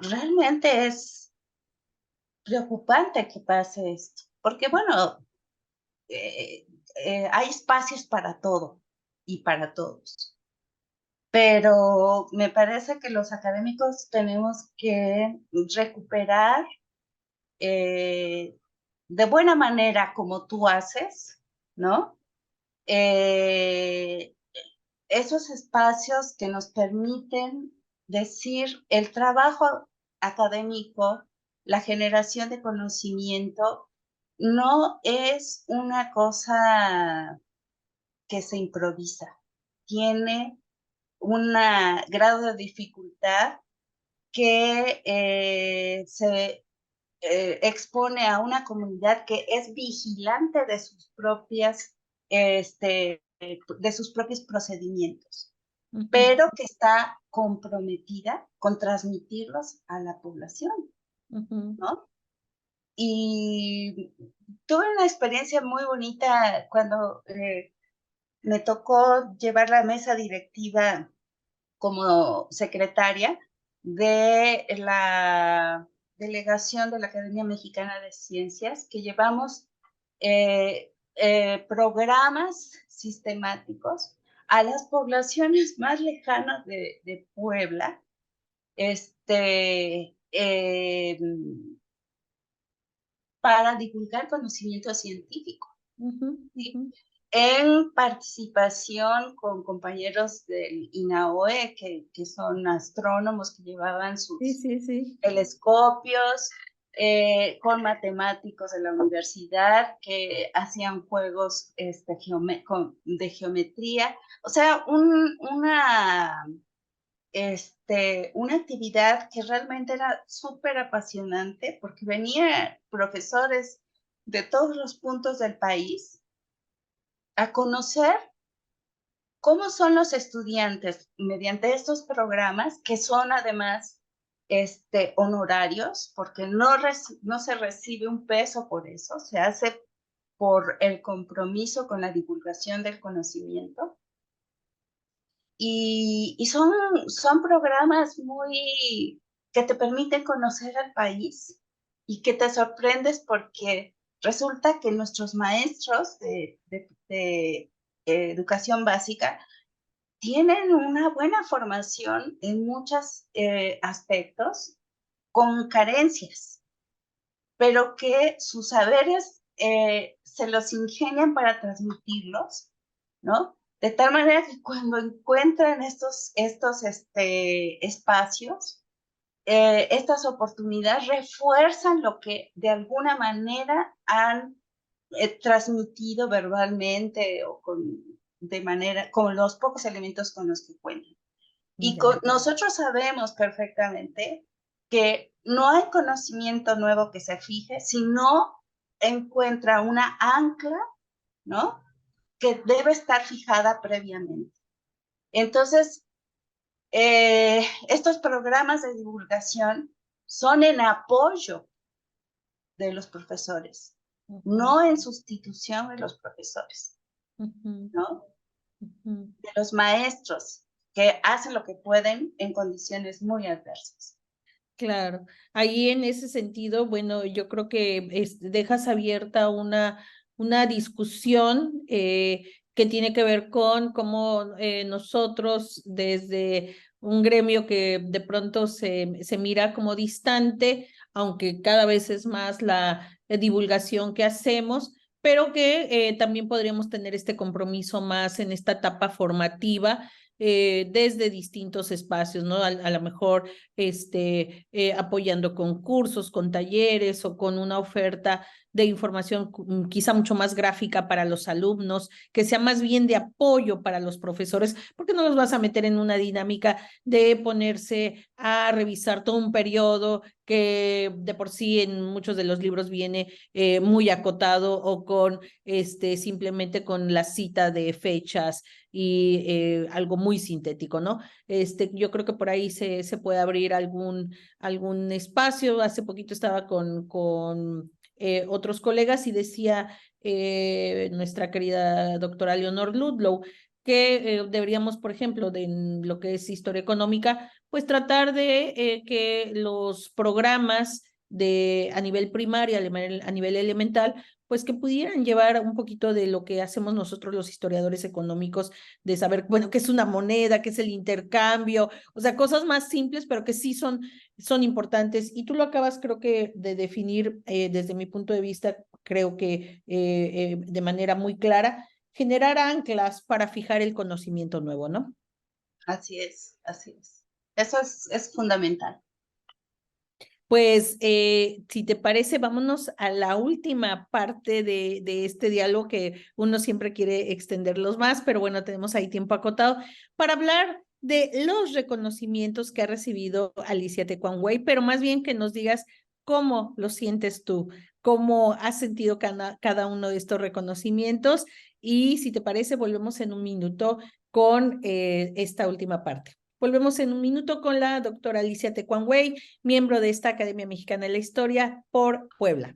realmente es preocupante que pase esto, porque bueno, eh, hay espacios para todo y para todos. Pero me parece que los académicos tenemos que recuperar eh, de buena manera como tú haces, ¿no? Eh, esos espacios que nos permiten decir el trabajo académico, la generación de conocimiento, no es una cosa que se improvisa, tiene un grado de dificultad que expone a una comunidad que es vigilante de sus propias, de sus propios procedimientos, pero que está comprometida con transmitirlos a la población, ¿no? Y tuve una experiencia muy bonita cuando me tocó llevar la mesa directiva como secretaria de la delegación de la Academia Mexicana de Ciencias, que llevamos programas sistemáticos a las poblaciones más lejanas de Puebla, para divulgar conocimiento científico, ¿sí? En participación con compañeros del INAOE, que son astrónomos que llevaban sus telescopios, con matemáticos de la universidad que hacían juegos de geometría. O sea, una actividad que realmente era súper apasionante porque venían profesores de todos los puntos del país a conocer cómo son los estudiantes mediante estos programas, que son además honorarios, porque no se recibe un peso por eso, se hace por el compromiso con la divulgación del conocimiento. Y son programas que te permiten conocer al país y que te sorprendes porque resulta que nuestros maestros de educación básica tienen una buena formación en muchos aspectos, con carencias, pero que sus saberes se los ingenian para transmitirlos, ¿no? De tal manera que cuando encuentran estos espacios, estas oportunidades refuerzan lo que de alguna manera han transmitido verbalmente o con los pocos elementos con los que cuentan. Y nosotros sabemos perfectamente que no hay conocimiento nuevo que se fije si no encuentra una ancla, ¿no? Que debe estar fijada previamente. Entonces, estos programas de divulgación son en apoyo de los profesores, no en sustitución de los profesores, ¿no? De los maestros que hacen lo que pueden en condiciones muy adversas. Claro, ahí en ese sentido, bueno, yo creo que dejas abierta una discusión que tiene que ver con cómo nosotros desde un gremio que de pronto se mira como distante, aunque cada vez es más la divulgación que hacemos, pero que también podríamos tener este compromiso más en esta etapa formativa desde distintos espacios, ¿no? A lo mejor apoyando con cursos, con talleres o con una oferta de información quizá mucho más gráfica para los alumnos, que sea más bien de apoyo para los profesores, porque no los vas a meter en una dinámica de ponerse a revisar todo un periodo que de por sí en muchos de los libros viene muy acotado o con simplemente con la cita de fechas y algo muy sintético, ¿no? Yo creo que por ahí se puede abrir algún espacio. Hace poquito estaba con otros colegas y decía nuestra querida doctora Leonor Ludlow que deberíamos, por ejemplo, en lo que es historia económica, pues tratar de que los programas a nivel primario, a nivel elemental, pues que pudieran llevar un poquito de lo que hacemos nosotros los historiadores económicos, de saber, bueno, qué es una moneda, qué es el intercambio, o sea, cosas más simples, pero que sí son importantes. Y tú lo acabas, creo que, de definir desde mi punto de vista, creo que de manera muy clara, generar anclas para fijar el conocimiento nuevo, ¿no? Así es, así es. Eso es fundamental. Pues, si te parece, vámonos a la última parte de este diálogo que uno siempre quiere extenderlos más, pero bueno, tenemos ahí tiempo acotado para hablar de los reconocimientos que ha recibido Alicia Tecuanhuey, pero más bien que nos digas ¿Cómo lo sientes tú? ¿Cómo has sentido cada uno de estos reconocimientos? Y si te parece, volvemos en un minuto con esta última parte. Volvemos en un minuto con la doctora Alicia Tecuanhuey, miembro de esta Academia Mexicana de la Historia por Puebla.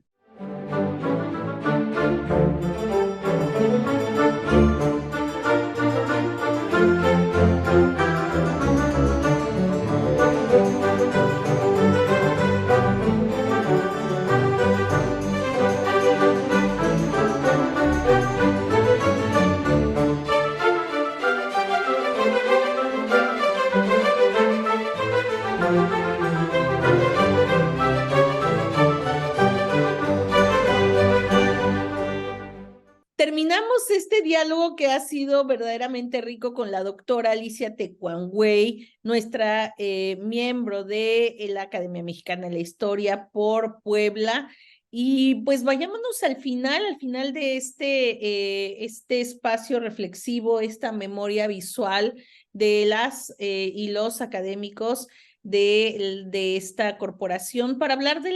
Terminamos este diálogo que ha sido verdaderamente rico con la doctora Alicia Tecuanhuey, nuestra miembro de la Academia Mexicana de la Historia por Puebla. Y pues vayámonos al final de este espacio reflexivo, esta memoria visual de las y los académicos de esta corporación para hablar de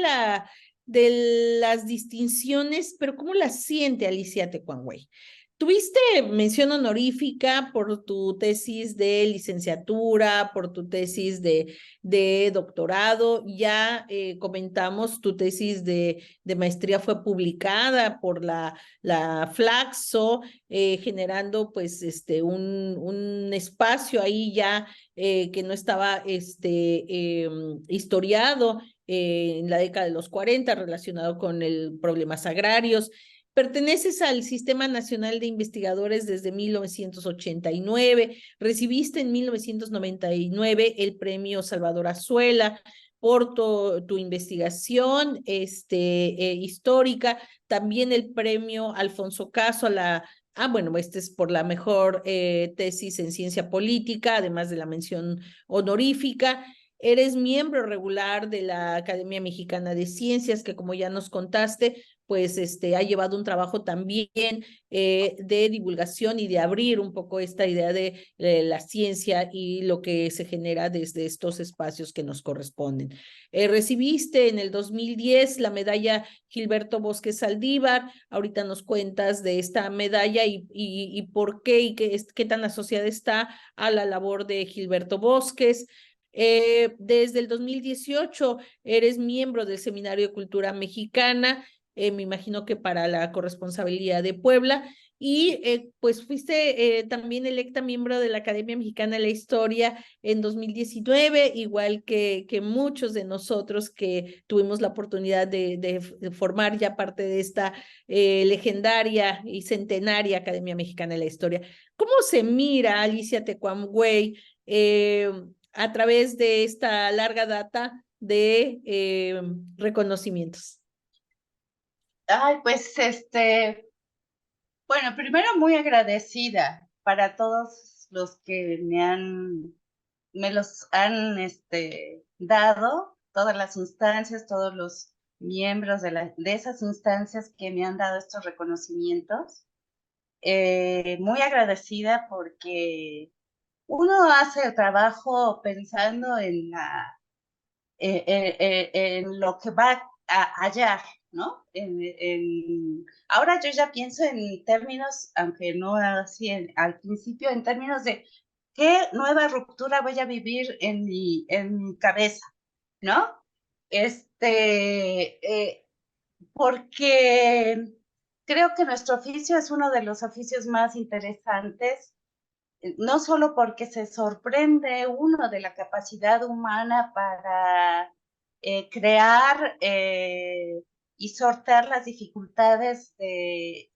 las distinciones, pero ¿cómo las siente Alicia Tecuanhuey? Tuviste mención honorífica por tu tesis de licenciatura, por tu tesis de doctorado. Ya comentamos, tu tesis de maestría fue publicada por la Flaxo, generando pues un espacio ahí ya que no estaba historiado en la década de los 40 relacionado con problemas agrarios. Perteneces al Sistema Nacional de Investigadores desde 1989, recibiste en 1999 el premio Salvador Azuela por tu investigación histórica, también el premio Alfonso Caso a la bueno, este es por la mejor tesis en ciencia política, además de la mención honorífica. Eres miembro regular de la Academia Mexicana de Ciencias, que como ya nos contaste, pues ha llevado un trabajo también de divulgación y de abrir un poco esta idea de la ciencia y lo que se genera desde estos espacios que nos corresponden. Recibiste en el 2010 la medalla Gilberto Bosques Saldívar. Ahorita nos cuentas de esta medalla y por qué y qué tan asociada está a la labor de Gilberto Bosques. Desde el 2018 eres miembro del Seminario de Cultura Mexicana, me imagino que para la corresponsabilidad de Puebla, y pues fuiste también electa miembro de la Academia Mexicana de la Historia en 2019, igual que muchos de nosotros que tuvimos la oportunidad de formar ya parte de esta legendaria y centenaria Academia Mexicana de la Historia. ¿Cómo se mira, Alicia Tecuanhuey, a través de esta larga data de reconocimientos? Ay, pues bueno, primero muy agradecida para todos los que me los han dado, todas las instancias, todos los miembros de esas instancias que me han dado estos reconocimientos. Muy agradecida porque uno hace el trabajo pensando en lo que va a hallar, ¿no? Ahora yo ya pienso en términos, aunque no así al principio, en términos de qué nueva ruptura voy a vivir en mi cabeza, ¿no? Porque creo que nuestro oficio es uno de los oficios más interesantes, no solo porque se sorprende uno de la capacidad humana para crear y sortear las dificultades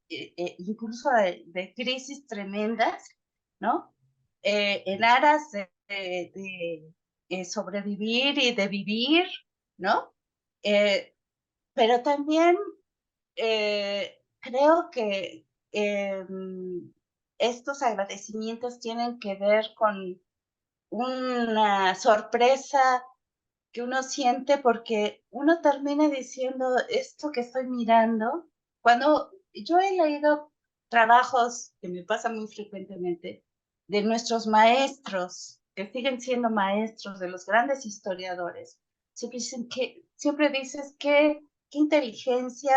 incluso de crisis tremendas, ¿no? En aras de sobrevivir y de vivir, ¿no? Pero también creo que estos agradecimientos tienen que ver con una sorpresa que uno siente porque uno termina diciendo esto que estoy mirando. Cuando yo he leído trabajos, que me pasa muy frecuentemente, de nuestros maestros, que siguen siendo maestros, de los grandes historiadores, siempre dices qué inteligencia,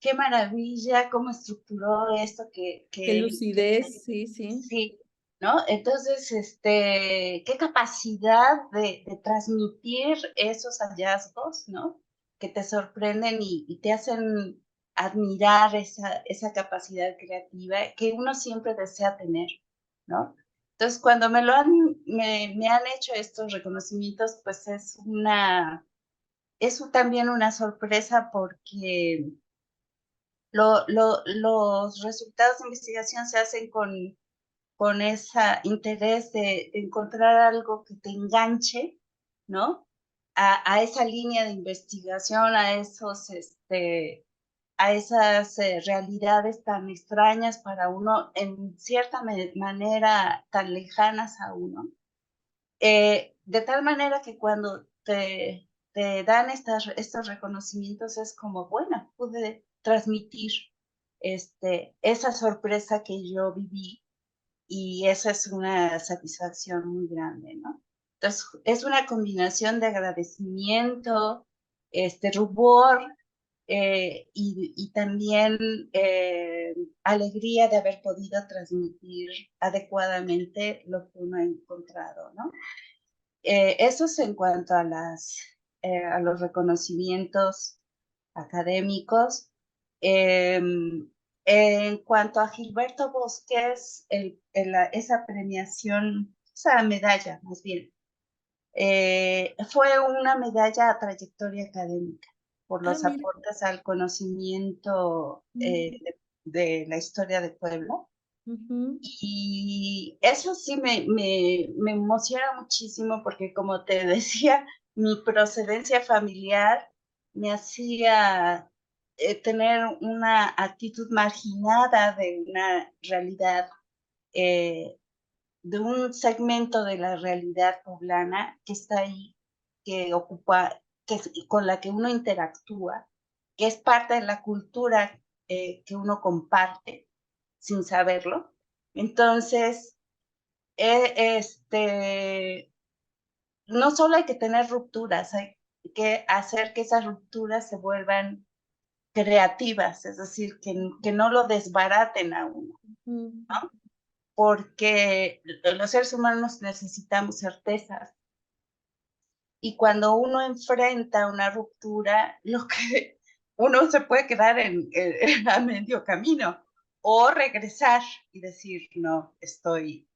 qué maravilla, cómo estructuró esto, Qué lucidez, sí, sí. sí, ¿no? Entonces, qué capacidad de transmitir esos hallazgos, ¿no? Que te sorprenden y te hacen admirar esa capacidad creativa que uno siempre desea tener, ¿no? Entonces, cuando me han hecho estos reconocimientos, pues también una sorpresa porque los resultados de investigación se hacen con ese interés de encontrar algo que te enganche, ¿no? A esa línea de investigación, a esas realidades tan extrañas para uno, en cierta manera tan lejanas a uno. De tal manera que cuando te dan estos reconocimientos es como, bueno, pude transmitir esa sorpresa que yo viví y esa es una satisfacción muy grande, ¿no? Entonces, es una combinación de agradecimiento, rubor y también alegría de haber podido transmitir adecuadamente lo que uno ha encontrado, ¿no? Eso es en cuanto a los reconocimientos académicos. En cuanto a Gilberto Bosques, esa premiación, esa medalla más bien, fue una medalla a trayectoria académica por Ah, los mira. aportes al conocimiento de la historia de Puebla. Ujú. Y eso sí me emociona muchísimo porque, como te decía, mi procedencia familiar me hacía tener una actitud marginada de una realidad, de un segmento de la realidad poblana que está ahí, que ocupa, con la que uno interactúa, que es parte de la cultura que uno comparte sin saberlo. Entonces, no solo hay que tener rupturas, hay que hacer que esas rupturas se vuelvan creativas, es decir, que no lo desbaraten a uno, Ujú. ¿no? Porque los seres humanos necesitamos certezas y cuando uno enfrenta una ruptura, lo que uno se puede quedar a medio camino o regresar y decir, no, estoy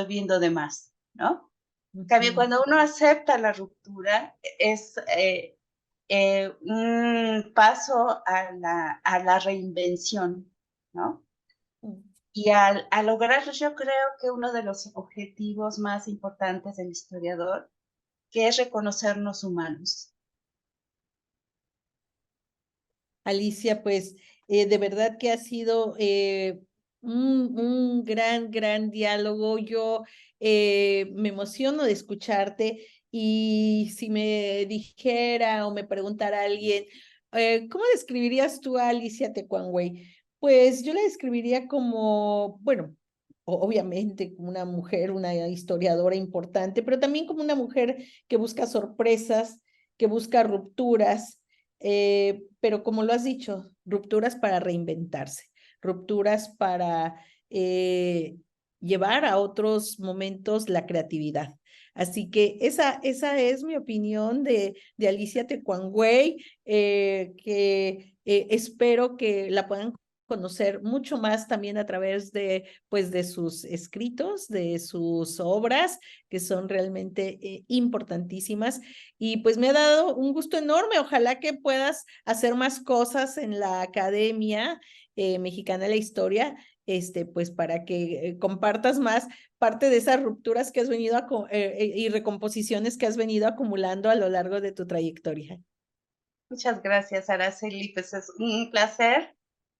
viendo de más, ¿no? Cambio, Ujú. cuando uno acepta la ruptura, es un paso a la reinvención, ¿no? Y al lograrlo, yo creo que uno de los objetivos más importantes del historiador, que es reconocernos humanos. Alicia, pues de verdad que ha sido un gran, gran diálogo. Yo me emociono de escucharte y si me dijera o me preguntara alguien, ¿cómo describirías tú a Alicia Tecuanguey? Pues yo la describiría como, bueno, obviamente como una mujer, una historiadora importante, pero también como una mujer que busca sorpresas, que busca rupturas, pero como lo has dicho, rupturas para reinventarse, rupturas para llevar a otros momentos la creatividad. Así que esa es mi opinión de Alicia Tecuanguey, que espero que la puedan conocer mucho más también a través de, pues, de sus escritos, de sus obras, que son realmente importantísimas. Y pues me ha dado un gusto enorme. Ojalá que puedas hacer más cosas en la Academia Mexicana de la Historia, pues para que compartas más parte de esas rupturas que has venido y recomposiciones que has venido acumulando a lo largo de tu trayectoria. Muchas gracias, Araceli. Pues es un placer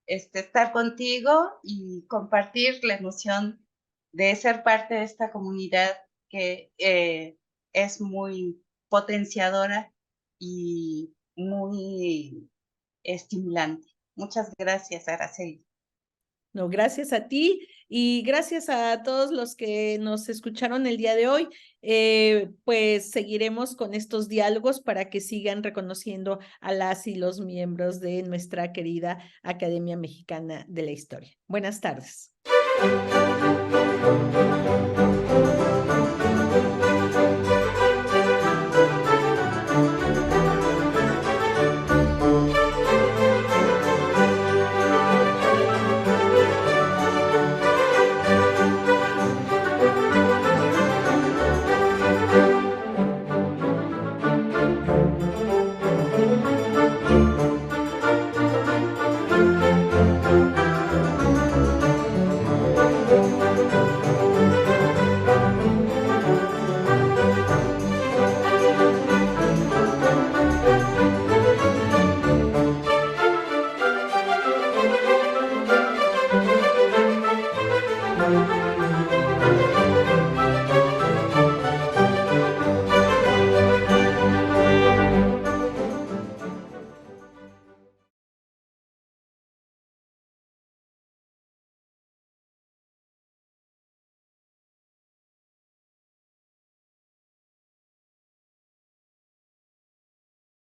estar contigo y compartir la emoción de ser parte de esta comunidad que es muy potenciadora y muy estimulante. Muchas gracias, Araceli. No, gracias a ti y gracias a todos los que nos escucharon el día de hoy. Pues seguiremos con estos diálogos para que sigan reconociendo a las y los miembros de nuestra querida Academia Mexicana de la Historia. Buenas tardes.